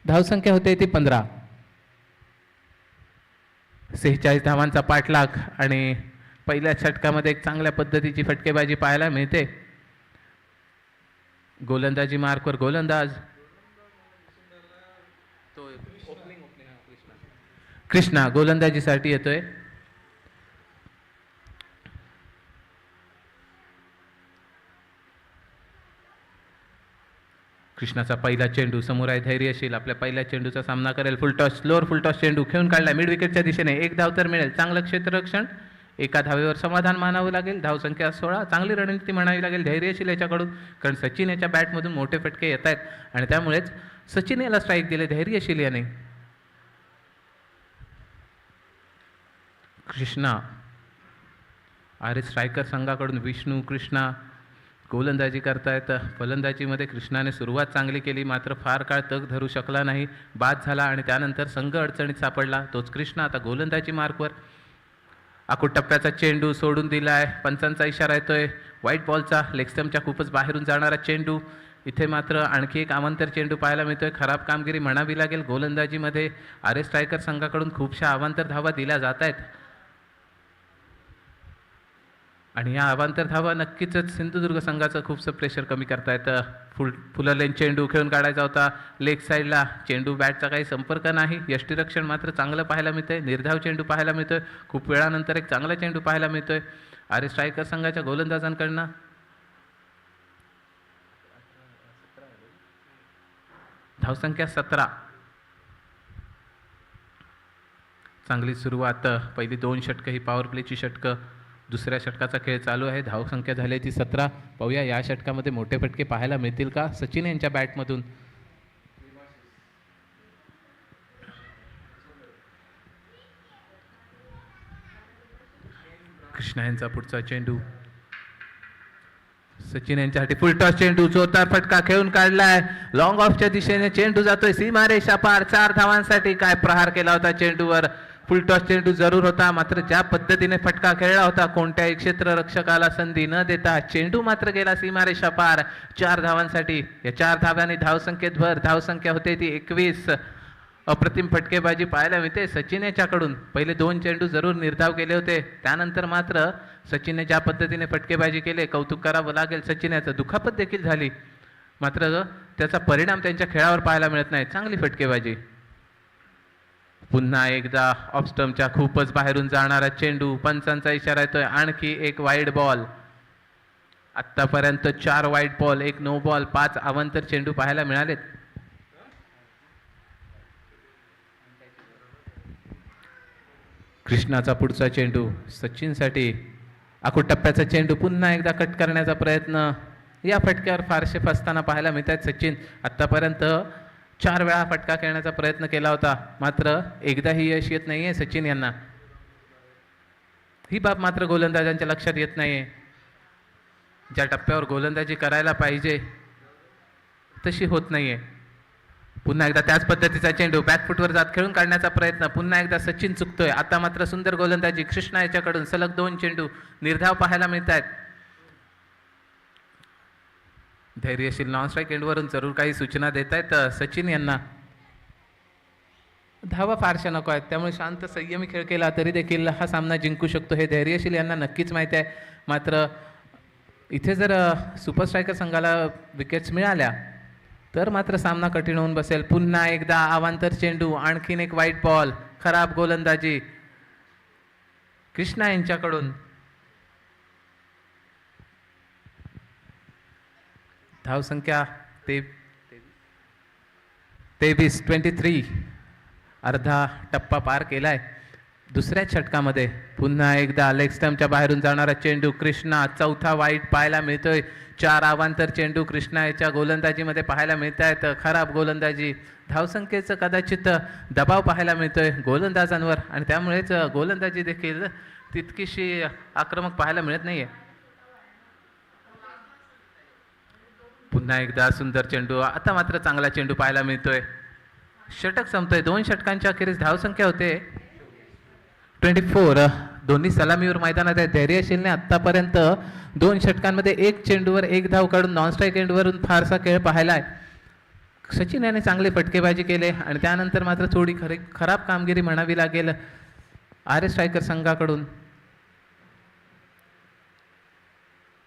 धावसंख्या होते ती 15. 46 धावांचा पाठलाग आणि पहिल्या षटकामध्ये एक चांगल्या पद्धतीची फटकेबाजी पाहायला मिळते. गोलंदाजी मार्कवर गोलंदाज कृष्णा गोलंदाजीसाठी येतोय. कृष्णाचा पहिला चेंडू. समोर आहे धैर्यशील. आपल्या पहिल्या चेंडूचा सामना करेल. फुलटॉस, स्लोअर फुलटॉस चेंडू खेळून काढला मिड विकेटच्या दिशेने. 1 धाव तर मिळेल. चांगलं क्षेत्ररक्षण. 1 धावेवर समाधान मानावं लागेल. धावसंख्या 16. चांगली रणनीती म्हणावी लागेल धैर्यशील याच्याकडून, कारण सचिन याच्या बॅटमधून मोठे फटके येत आहेत आणि त्यामुळेच सचिन याला स्ट्राईक दिले धैर्यशील याने. कृष्णा. अरे स्ट्रायकर संघाकडून विष्णू कृष्णा गोलंदाजी करतायत. फलंदाजीमध्ये कृष्णाने सुरुवात चांगली केली, मात्र फार काळ तग धरू शकला नाही. बाद झाला आणि त्यानंतर संघ अडचणीत सापडला. तोच कृष्णा आता गोलंदाजी मार्कवर. आखूड टप्प्याचा चेंडू सोडून दिलाय. पंचांचा इशारा येतोय. व्हाईट बॉलचा. लेग स्टंपच्या खूपच बाहेरून जाणारा चेंडू. इथे मात्र आणखी एक अवांतर चेंडू पाहायला मिळतोय. खराब कामगिरी म्हणावी लागेल गोलंदाजीमध्ये. आरे स्ट्रायकर संघाकडून खूपशा अवांतर धावा दिल्या जात आहेत आणि या अवांतर धावा नक्कीच सिंधुदुर्ग संघाचं खूपसं प्रेशर कमी करतायत. फुललेन चेंडू खेळून काढायचा होता लेग साईडला. चेंडू बॅटचा काही संपर्क नाही. यष्टीरक्षण मात्र चांगलं पाहायला मिळतंय. निर्धाव चेंडू पाहायला मिळतोय. खूप वेळानंतर एक चांगला चेंडू पाहायला मिळतोय आरे स्ट्रायकर संघाच्या गोलंदाजांकडनं. धावसंख्या 17. चांगली सुरुवात. पहिली 2 षटकं ही पॉवर प्लेची षटकं. दुसऱ्या षटकाचा खेळ चालू आहे. धावसंख्या झाली ती 17. पाहूया या षटकामध्ये मोठे फटके पाहायला मिळतील का सचिन यांच्या बॅटमधून. कृष्णा यांचा पुढचा चेंडू. सचिन यांच्यासाठी फुलटॉस चेंडू. जोरदार फटका खेळून काढलाय. लॉंग ऑफच्या दिशेने चेंडू जातोय सीमारेषा पार. 4 धावांसाठी. काय प्रहार केला होता चेंडूवर. फुलटॉस चेंडू जरूर होता, मात्र ज्या पद्धतीने फटका खेळला होता कोणत्याही क्षेत्ररक्षकाला संधी न देता चेंडू मात्र गेला सीमारेषा पार. 4 धावांसाठी. या 4 धाव्यांनी धावसंख्येत भर. धावसंख्या होते ती 21. अप्रतिम फटकेबाजी पाहायला मिळते सचिन याच्याकडून. पहिले 2 चेंडू जरूर निर्धाव केले होते, त्यानंतर मात्र सचिनने ज्या पद्धतीने फटकेबाजी केले कौतुक करावं लागेल. सचिन याचं दुखापत देखील झाली, मात्र त्याचा परिणाम त्यांच्या खेळावर पाहायला मिळत नाही. चांगली फटकेबाजी. पुन्हा एकदा ऑफ स्टंपच्या खूपच बाहेरून जाणारा चेंडू. पंचांचा इशारा येतोय, आणखी एक वाईड बॉल. आतापर्यंत 4 वाईड बॉल, 1 नो बॉल, 5 अवांतर चेंडू पाहायला मिळालेत. कृष्णाचा पुढचा चेंडू सचिनसाठी. आखूड टप्प्याचा चेंडू पुन्हा एकदा कट करण्याचा प्रयत्न. या फटक्यावर फारसे फसताना पाहायला मिळत आहेत सचिन. आतापर्यंत 4 वेळा फटका खेळण्याचा प्रयत्न केला होता, मात्र एकदाही यश येत नाहीये सचिन यांना. ही बाब मात्र गोलंदाजांच्या लक्षात येत नाहीये. ज्या टप्प्यावर गोलंदाजी करायला पाहिजे तशी होत नाहीये. पुन्हा एकदा त्याच पद्धतीचा चेंडू बॅकफुटवर जात खेळून काढण्याचा प्रयत्न. पुन्हा एकदा सचिन चुकतोय. आता मात्र सुंदर गोलंदाजी कृष्णा याच्याकडून. सलग 2 चेंडू निर्धाव पाहायला मिळत आहेत. धैर्यशील नॉन स्ट्राईक एंडवरून जरूर काही सूचना देत आहेत सचिन यांना. धावा फारशा नको आहेत, त्यामुळे शांत संयमी खेळ केला तरी देखील हा सामना जिंकू शकतो हे धैर्यशील यांना नक्कीच माहिती आहे. मात्र इथे जर सुपर स्ट्रायकर संघाला विकेट्स मिळाल्या तर मात्र सामना कठीण होऊन बसेल. पुन्हा एकदा अवांतर चेंडू, आणखीन एक वाईट बॉल. खराब गोलंदाजी कृष्णा यांच्याकडून. धावसंख्या 23. अर्धा टप्पा पार केलाय. दुसऱ्या षटकामध्ये पुन्हा एकदा लेग स्टंपच्या बाहेरून जाणारा चेंडू. कृष्णा. चौथा वाईट पाहायला मिळतोय. 4 अवांतर चेंडू कृष्णा याच्या गोलंदाजीमध्ये पाहायला मिळत आहेत. खराब गोलंदाजी. धावसंख्येचं कदाचित दबाव पाहायला मिळतोय गोलंदाजांवर, आणि त्यामुळेच गोलंदाजी देखील तितकीशी आक्रमक पाहायला मिळत नाहीये. पुन्हा एकदा सुंदर चेंडू. आता मात्र चांगला चेंडू पाहायला मिळतोय. षटक संपतोय. 2 षटकांच्या अखेरीस धावसंख्या होते 24. दोन्ही सलामीवर मैदानात आहे. धैर्यशीलने आतापर्यंत 2 षटकांमध्ये 1 चेंडूवर 1 धाव काढून नॉन स्ट्राईक एंडवरून फारसा खेळ पाहायलाय. सचिन याने चांगले फटकेबाजी केले, आणि त्यानंतर मात्र थोडी खराब कामगिरी म्हणावी लागेल आर स्ट्रायकर संघाकडून.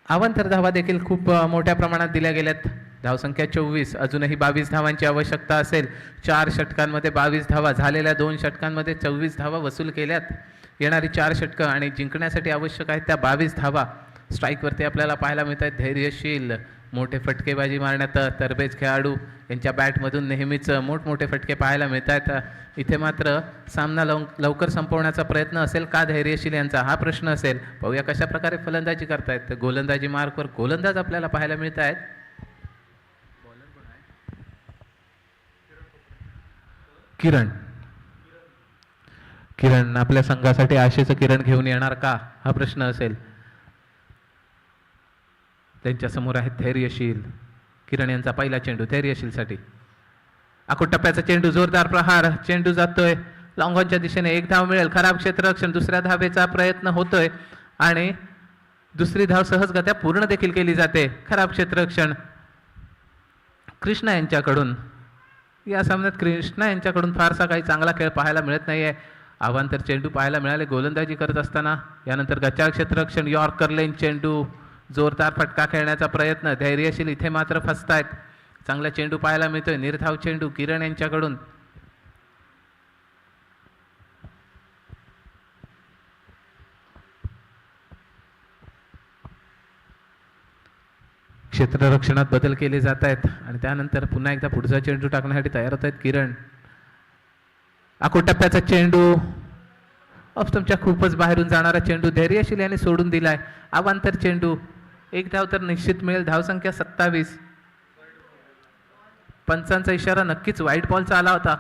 अवांतर धावा देखील खूप मोठ्या प्रमाणात दिल्या गेल्यात. धावसंख्या 24. अजूनही 22 धावांची आवश्यकता असेल. 4 षटकांमध्ये 22 धावा. झालेल्या 2 षटकांमध्ये 24 धावा वसूल केल्यात. येणारी 4 षटकं आणि जिंकण्यासाठी आवश्यक आहेत त्या 22 धावा स्ट्राईकवरती आपल्याला पाहायला मिळत आहेत. धैर्यशील मोठे फटकेबाजी मारण्यात तरबेज खेळाडू यांच्या बॅटमधून नेहमीच मोठमोठे फटके पाहायला मिळत आहेत. इथे मात्र सामना लवकर संपवण्याचा प्रयत्न असेल का धैर्यशील यांचा, हा प्रश्न असेल. पाहूया कशा प्रकारे फलंदाजी करतायत. गोलंदाजी मार्कवर गोलंदाज आपल्याला पाहायला मिळत आहेत. किरण आपल्या संघासाठी आशेचं किरण घेऊन येणार का, हा प्रश्न असेल. त्यांच्या समोर आहेत धैर्यशील. किरण यांचा पहिला चेंडू धैर्यशीलसाठी. आखूड टप्प्याचा चेंडू. जोरदार प्रहार. चेंडू जातोय लॉंग ऑनच्या दिशेने. 1 धाव मिळेल. खराब क्षेत्ररक्षण. दुसऱ्या धावेचा प्रयत्न होतोय, आणि दुसरी धाव सहजगत्या पूर्ण देखील केली जाते. खराब क्षेत्ररक्षण कृष्णा यांच्याकडून. या सामन्यात कृष्णा यांच्याकडून फारसा काही चांगला खेळ पाहायला मिळत नाहीये. अवांतर चेंडू पाहायला मिळाले गोलंदाजी करत असताना. यानंतर गचाळ क्षेत्ररक्षण. यॉर्कर लेन चेंडू. जोरदार फटका खेळण्याचा प्रयत्न. धैर्यशील इथे मात्र फसतायत. चांगला चेंडू पाहायला मिळतोय. निर्धाव चेंडू किरण यांच्याकडून. क्षेत्ररक्षणात बदल केले जात आहेत, आणि त्यानंतर पुन्हा एकदा पुढचा चेंडू टाकण्यासाठी तयार होत आहेत किरण. आखूड टप्प्याचा चेंडू. ऑफस्टंपच्या खूपच बाहेरून जाणारा चेंडू धैर्यशील याने सोडून दिलाय. अवांतर चेंडू. 1 धाव तर निश्चित मिळेल. धावसंख्या 27. पंचांचा इशारा नक्कीच वाईट बॉलचा आला होता.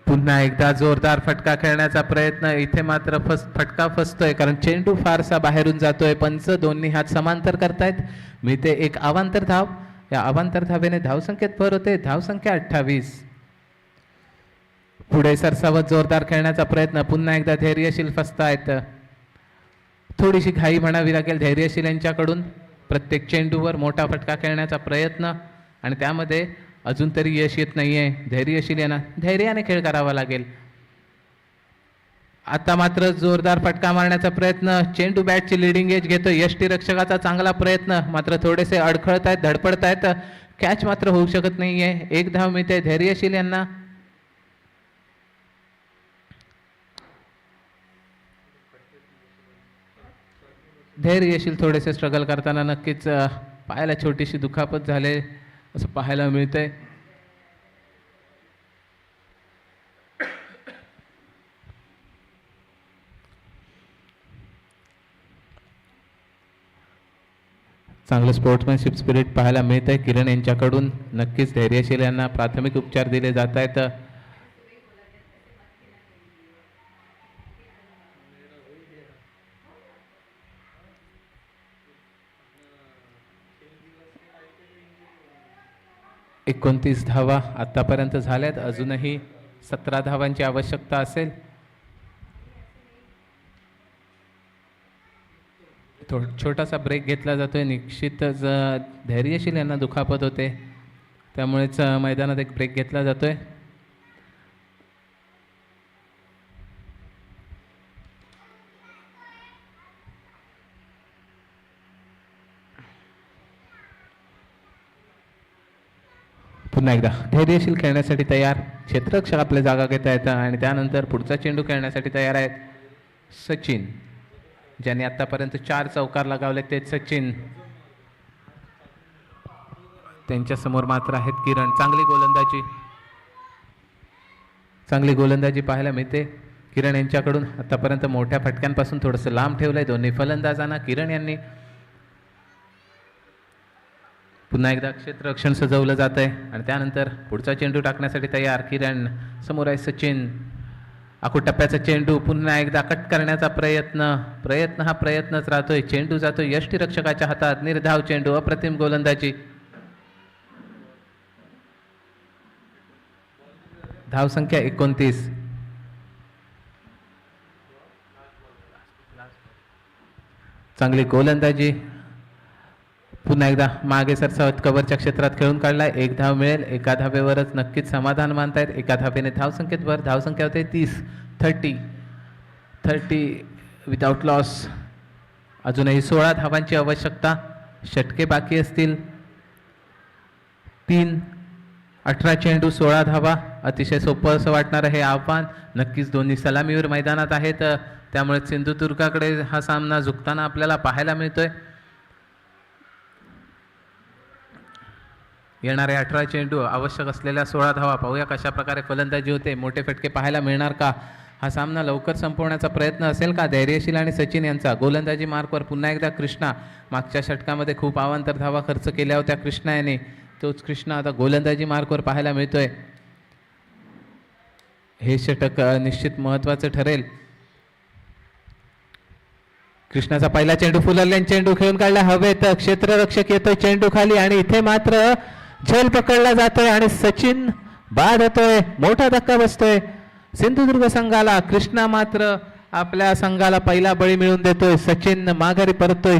पुन्हा एकदा जोरदार फटका खेळण्याचा प्रयत्न. इथे मात्र फटका फसतोय, कारण चेंडू फारसा बाहेरून जातोय. पंच दोन्ही हात समांतर करतायत. मिळते 1 अवांतर धाव. या अवांतर धावेने धावसंख्येत भर होते. धावसंख्या 28. पुढे सरसावत जोरदार खेळण्याचा प्रयत्न. पुन्हा एकदा धैर्यशील फसतायत. थोडीशी घाई म्हणावी लागेल धैर्यशील यांच्याकडून. प्रत्येक चेंडूवर मोठा फटका खेळण्याचा प्रयत्न आणि त्यामध्ये अजून तरी यश येत नाहीये. धैर्यशील यांना धैर्याने खेळ करावा लागेल. आता मात्र जोरदार फटका मारण्याचा प्रयत्न. चेंडू बॅटची लिडिंग एज घेतो. यष्टीरक्षकाचा चांगला प्रयत्न, मात्र थोडेसे अडखळत आहेत, धडपडत आहेत. कॅच मात्र होऊ शकत नाहीये. एक धाव मिळते धैर्यशील यांना. धैर्यशील थोडेसे स्ट्रगल करताना नक्कीच पायाला छोटीशी दुखापत झाले असं पाहायला मिळतंय. चांगलं स्पोर्ट्समॅनशिप स्पिरिट पाहायला मिळत आहे किरण यांच्याकडून. नक्कीच धैर्यशील यांना प्राथमिक उपचार दिले जात आहेत. एकोणतीस धावा आतापर्यंत झाल्यात. अजूनही 17 धावांची आवश्यकता असेल. छोटासा ब्रेक घेतला जातोय. निश्चितच धैर्यशील यांना दुखापत होते, त्यामुळेच मैदानात एक ब्रेक घेतला जातोय. पुन्हा एकदा धैर्यशील खेळण्यासाठी तयार. क्षेत्ररक्षक आपल्या जागा घेत आहेत आणि त्यानंतर पुढचा चेंडू खेळण्यासाठी तयार आहेत सचिन, ज्यांनी आतापर्यंत 4 चौकार लगावले तेच सचिन. त्यांच्या समोर मात्र आहेत किरण. चांगली गोलंदाजी पाहायला मिळते किरण यांच्याकडून. आतापर्यंत मोठ्या फटक्यांपासून थोडंसं लांब ठेवलंय दोन्ही फलंदाजांना किरण यांनी. पुन्हा एकदा क्षेत्ररक्षण सजवलं जात आहे आणि त्यानंतर पुढचा चेंडू टाकण्यासाठी तयार किरण. समोर आहे सचिन. टप्प्याचा चेंडू पुन्हा एकदा कट करण्याचा प्रयत्न हा प्रयत्नच राहतोय. चेंडू जातोय यष्टीरक्षकाच्या हातात. निर्धाव चेंडू. अप्रतिम गोलंदाजी. धाव संख्या 29. चांगली गोलंदाजी. पुन्हा एकदा मागे सरसावत कव्हरच्या क्षेत्रात खेळून काढलाय. 1 धाव मिळेल. एका धावेवरच नक्कीच समाधान मानतायत. एका धावेने धावसंख्येत भर. धावसंख्या होते 30 विदाउट लॉस. अजूनही 16 धावांची आवश्यकता. षटके बाकी असतील 3. 18 चेंडू 16 धावा. अतिशय सोपं असं वाटणारं हे आव्हान. नक्कीच दोन्ही सलामीवर मैदानात आहेत, त्यामुळे सिंधुदुर्गाकडे हा सामना झुकताना आपल्याला पाहायला मिळतोय. येणारे 18 चेंडू, आवश्यक असलेल्या 16 धावा. पाहूया कशा प्रकारे फलंदाजी होते. मोठे फटके पाहायला मिळणार का? हा सामना लवकर संपवण्याचा प्रयत्न असेल का धैर्यशील आणि सचिन यांचा? गोलंदाजी मार्कवर पुन्हा एकदा कृष्णा. मागच्या षटकामध्ये खूप अवांतर धावा खर्च केल्या होत्या कृष्णा याने. तोच कृष्णा आता गोलंदाजी मार्कवर पाहायला मिळतोय. हे षटक निश्चित महत्वाचं ठरेल. कृष्णाचा पहिला चेंडू फुलरलेन चेंडू खेळून काढला हवेत. क्षेत्ररक्षक येतोय चेंडू खाली आणि इथे मात्र झेल पकडला जातोय आणि सचिन बाद होतोय. मोठा धक्का बसतोय सिंधुदुर्ग संघाला. कृष्णा मात्र आपल्या संघाला पहिला बळी मिळवून देतोय. सचिन माघारी परततोय.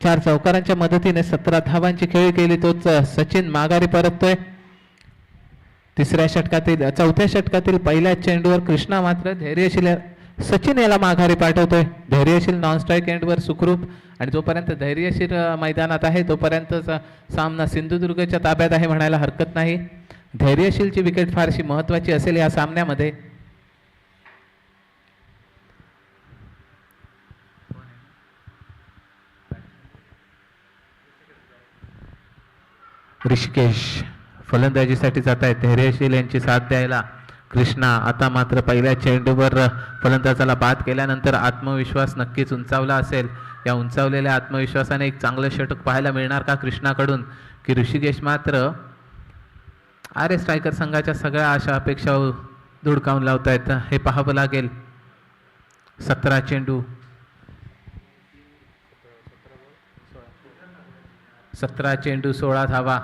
4 चौकारांच्या मदतीने 17 धावांची खेळी केली तोच सचिन माघारी परततोय. चौथ्या षटकातील पहिल्या चेंडूवर कृष्णा मात्र धैर्यशील सचिन याला माघारी पाठवतोय. धैर्यशील नॉन स्ट्राईक एंडवर सुखरूप. आणि जोपर्यंत धैर्यशील मैदानात आहे तोपर्यंत सामना सिंधुदुर्गच्या ताब्यात आहे म्हणायला हरकत नाही. धैर्यशीलची विकेट फारशी महत्वाची असेल या सामन्यामध्ये. ऋषिकेश फलंदाजीसाठी जात आहेत. धैर्यशील यांची साथ द्यायला कृष्णा. आता मात्र पहिल्या चेंडूवर फलंदाजाला बाद केल्यानंतर आत्मविश्वास नक्कीच उंचावला असेल. या उंचावलेल्या आत्मविश्वासाने एक चांगलं षटक पाहायला मिळणार का कृष्णाकडून? की ऋषिकेश मात्र आर्य स्ट्रायकर संघाच्या सगळ्या आशा अपेक्षा धुडकावून लावतायत हे पाहावं लागेल. 17 चेंडू 16 धावा.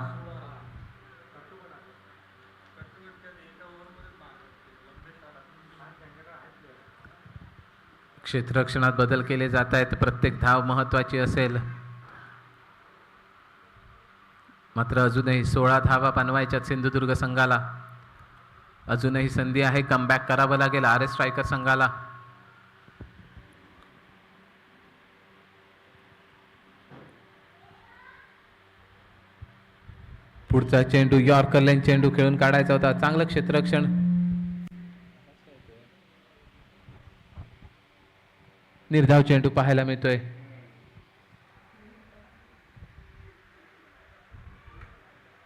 क्षेत्ररक्षणात बदल केले जात आहेत. प्रत्येक धाव महत्वाची असेल. मात्र अजूनही 16 धावा बनवायच्यात सिंधुदुर्ग संघाला. अजूनही संधी आहे, कमबॅक करावं लागेल RS स्ट्रायकर संघाला. पुढचा चेंडू यॉर्कर लाईन चेंडू खेळून काढायचा होता. चांगलं क्षेत्ररक्षण. निर्धाव चेंडू पाहायला मिळतोय.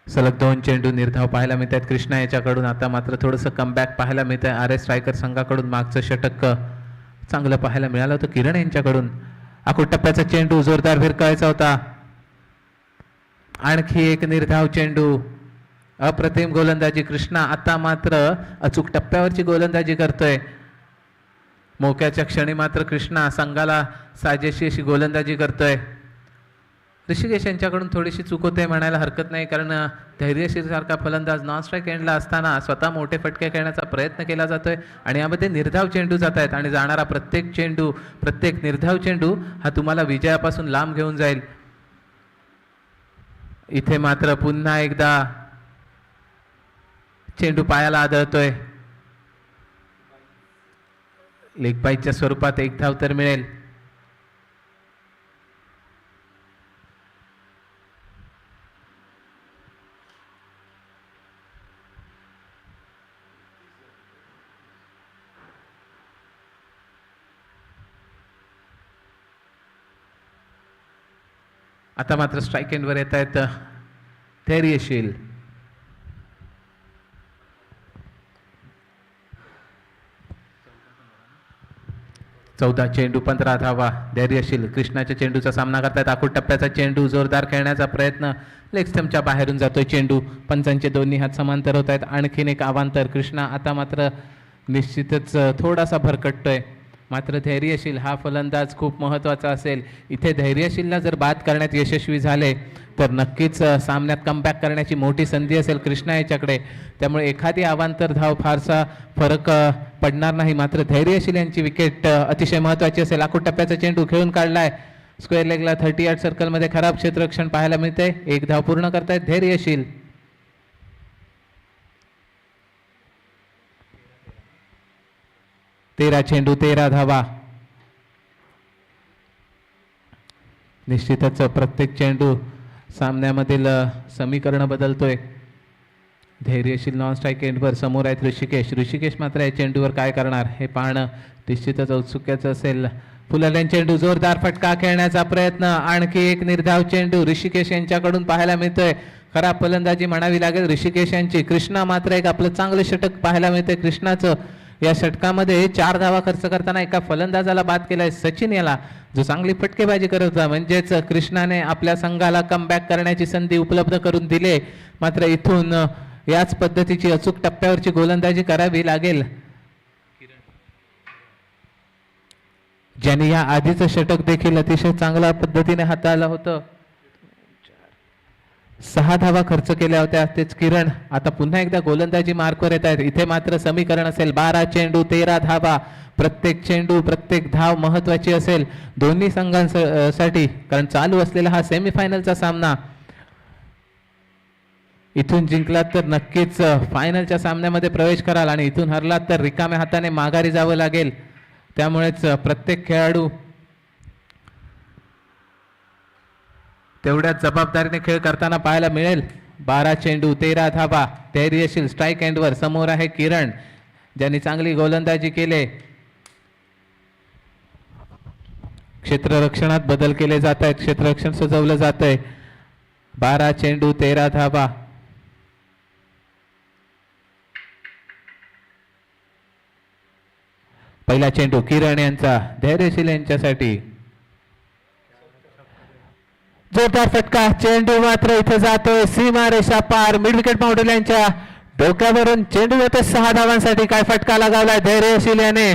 सलग 2 चेंडू निर्धाव पाहायला मिळत आहेत कृष्णा याच्याकडून. आता मात्र थोडंसं कमबॅक पाहायला मिळत आहे RS स्ट्रायकर संघाकडून. मागचं षटक चांगलं पाहायला मिळालं होतं किरण यांच्याकडून. आखूड टप्प्याचा चेंडू जोरदार भिरकावायचा होता. आणखी एक निर्धाव चेंडू. अप्रतिम गोलंदाजी कृष्णा. आता मात्र अचूक टप्प्यावरची गोलंदाजी करतोय. मोक्याच्या क्षणी मात्र कृष्णा संघाला साजेशी अशी गोलंदाजी करतोय. ऋषिकेश यांच्याकडून थोडीशी चूक होते म्हणायला हरकत नाही, कारण धैर्यशील सारखा फलंदाज नॉन स्ट्राईक एंडला असताना स्वतः मोठे फटके खेळण्याचा प्रयत्न केला जातोय आणि यामध्ये निर्धाव चेंडू जात आहेत आणि जाणारा प्रत्येक चेंडू, प्रत्येक निर्धाव चेंडू हा तुम्हाला विजयापासून लांब घेऊन जाईल. इथे मात्र पुन्हा एकदा चेंडू पायाला आदळतोय. लेग बाईच्या स्वरूपात एक धाव तर मिळेल. आता मात्र स्ट्राईक एंडवर येत आहेत धैर्यशील. चौदा चेंडू 15 धावा. धैर्यशील कृष्णाच्या चेंडूचा सामना करतायत. आखूड टप्प्याचा चेंडू जोरदार खेळण्याचा प्रयत्न. लेग स्टंपच्या बाहेरून जातोय चेंडू. पंचांचे दोन्ही हात समांतर होत आहेत. आणखीन एक अवांतर. कृष्णा आता मात्र निश्चितच थोडासा भरकटतोय. मात्र धैर्यशील हा फलंदाज खूप महत्त्वाचा असेल. इथे धैर्यशीलला जर बाद करण्यात यशस्वी झाले तर नक्कीच सामन्यात कमबॅक करण्याची मोठी संधी असेल कृष्णा याच्याकडे. त्यामुळे एखादी अवांतर धाव फारसा फरक पडणार नाही. मात्र धैर्यशील यांची विकेट अतिशय महत्त्वाची असेल. आखूड टप्प्याचा चेंडू खेळून काढलाय. स्क्वेअर लेगला 30 यार्ड सर्कलमध्ये खराब क्षेत्ररक्षण पाहायला मिळते. एक धाव पूर्ण करतायत धैर्यशील. तेरा चेंडू 13 धावा. निश्चितच प्रत्येक चेंडू सामन्यामधील समीकरण बदलतोय. धैर्यशील नॉन स्ट्राईक एंडवर. समोर आहेत ऋषिकेश. ऋषिकेश मात्र या चेंडूवर काय करणार हे पाहणं निश्चितच औत्सुक्याचं असेल. फुलरलाईन चेंडू. जोरदार फटका खेळण्याचा प्रयत्न. आणखी एक निर्धाव चेंडू ऋषिकेश यांच्याकडून पाहायला मिळतोय. खराब फलंदाजी म्हणावी लागेल ऋषिकेश यांची. कृष्णा मात्र एक आपलं चांगलं षटक पाहायला मिळतंय कृष्णाचं. या षटकामध्ये 4 धावा खर्च करताना एका फलंदाजाला बाद केलाय सचिन याला, जो चांगली फटकेबाजी करत होता. म्हणजेच कृष्णाने आपल्या संघाला कमबॅक करण्याची संधी उपलब्ध करून दिली. मात्र इथून याच पद्धतीची अचूक टप्प्यावरची गोलंदाजी करावी लागेल. ज्यांनी या आधीचं षटक देखील अतिशय चांगल्या पद्धतीने हाताळलं होतं. 6 धावा खर्च केल्या होत्या तेच किरण. आता पुन्हा एकदा गोलंदाजी मार्कवर येत आहेत. इथे मात्र समीकरण असेल 12 चेंडू 13 धावा. प्रत्येक चेंडू, प्रत्येक धाव महत्वाची असेल दोन्ही संघांसाठी, कारण चालू असलेला हा सेमीफायनलचा सामना. इथून जिंकलात तर नक्कीच फायनलच्या सामन्यामध्ये प्रवेश कराल आणि इथून हरलात तर रिकाम्या हाताने माघारी जावं लागेल. त्यामुळेच प्रत्येक खेळाडू तेवढ्याच जबाबदारीने खेळ करताना पाहायला मिळेल. 12 चेंडू 13 धावा. धैर्यशील स्ट्राईक एंडवर. समोर आहे किरण, ज्यांनी चांगली गोलंदाजी केले. क्षेत्ररक्षणात बदल केले जात आहेत. क्षेत्ररक्षण सजवलं जात आहे. 12 चेंडू 13 धावा. पहिला चेंडू किरण यांचा धैर्यशील यांच्यासाठी. जोरदार फटका. चेंडू मात्र इथे जातोय सीमारेषा पार. मिड विकेट पाउंडर यांच्या डोक्यावरून चेंडू जातोय 6 धावांसाठी. काय फटका लगावलाय धैर्यशील याने.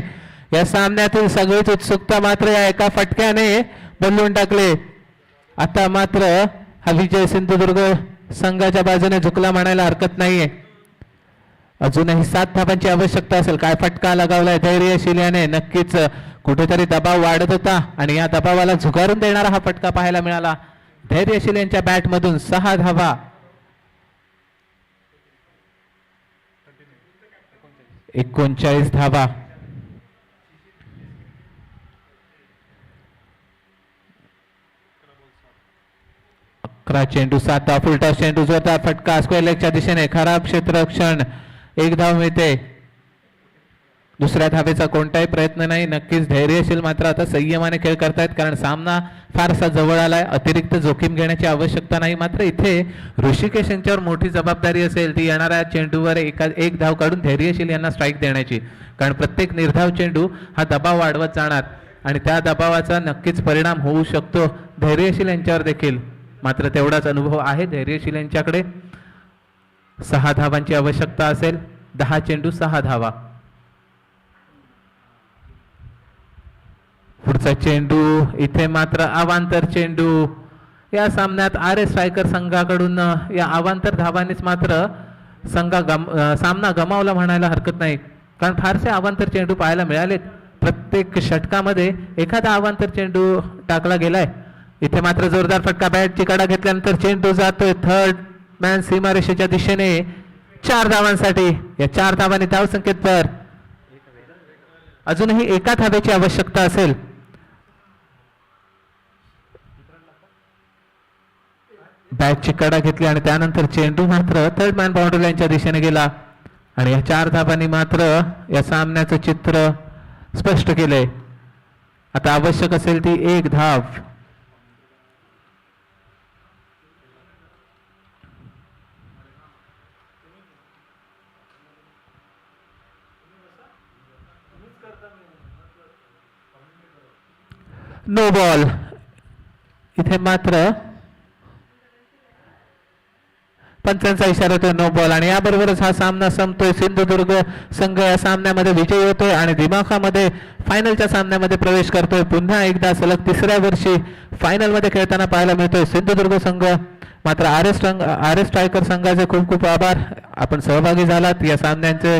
या सामन्यातील सगळीच उत्सुकता मात्र या एका फटक्याने बदलून टाकले. आता मात्र हा विजय सिंधुदुर्ग संघाच्या बाजूने झुकला म्हणायला हरकत नाहीये. अजूनही 7 धावांची आवश्यकता असेल. काय फटका लगावलाय धैर्यशील याने. नक्कीच कुठेतरी दबाव वाढत होता आणि या दबावाला झुगारून देणारा हा फटका पाहायला मिळाला. धैर्यशील यांच्या बॅटमधून 6 धावा. 39 धावा. 11 चेंडू 7 धावा. फुलटॉस चेंडू. जोरदार फटका स्क्वेअर लेगच्या दिशेने. खराब क्षेत्ररक्षण. 1 धाव मिळते. दुसऱ्या धावेचा कोणताही प्रयत्न नाही. नक्कीच धैर्यशील मात्र आता संयमाने खेळ करतायत कारण सामना फारसा जवळ आलाय. अतिरिक्त जोखीम घेण्याची आवश्यकता नाही. मात्र इथे ऋषिकेश यांच्यावर मोठी जबाबदारी असेल ती येणाऱ्या चेंडूवर एक धाव काढून धैर्यशील यांना स्ट्राईक देण्याची. कारण प्रत्येक निर्धाव चेंडू हा दबाव वाढवत जाणार आणि त्या दबावाचा नक्कीच परिणाम होऊ शकतो धैर्यशील यांच्यावर देखील. मात्र तेवढाच अनुभव आहे धैर्यशील यांच्याकडे. 6 धावांची आवश्यकता असेल. 10 चेंडू 6 धावा. पुढचा चेंडू. इथे मात्र अवांतर चेंडू. या सामन्यात RS स्ट्रायकर संघाकडून या अवांतर धावांनीच मात्र सामना गमावला म्हणायला हरकत नाही. कारण फारसे अवांतर चेंडू पाहायला मिळालेत. प्रत्येक षटकामध्ये एखादा अवांतर चेंडू टाकला गेलाय. इथे मात्र जोरदार फटका. बॅटची कडा घेतल्यानंतर चेंडू जातोय थर्ड मॅन सीमारेषेच्या दिशेने 4 धावांसाठी. या 4 धावांनी धाव संकेतवर. अजूनही 1 धावेची आवश्यकता असेल. बॅटची कडा घेतली आणि त्यानंतर चेंडू मात्र थर्ड मॅन बाउंड्री लाईनच्या दिशेने गेला आणि या 4 धावांनी मात्र या सामन्याचं चित्र स्पष्ट केलंय. आता आवश्यक असेल ती 1 धाव. No ball. इथे मात्र पंचांचा इशारा होतोय नो बॉल आणि याबरोबरच हा सामना संपतोय. सिंधुदुर्ग संघ या सामन्यामध्ये विजयी होतोय आणि दिमाखामध्ये फायनलच्या सामन्यामध्ये प्रवेश करतोय. पुन्हा एकदा सलग 3ऱ्या वर्षी फायनलमध्ये खेळताना पाहायला मिळतोय सिंधुदुर्ग संघ. मात्र RS स्ट्रायकर संघाचे खूप खूप आभार. आपण सहभागी झालात या सामन्यांचे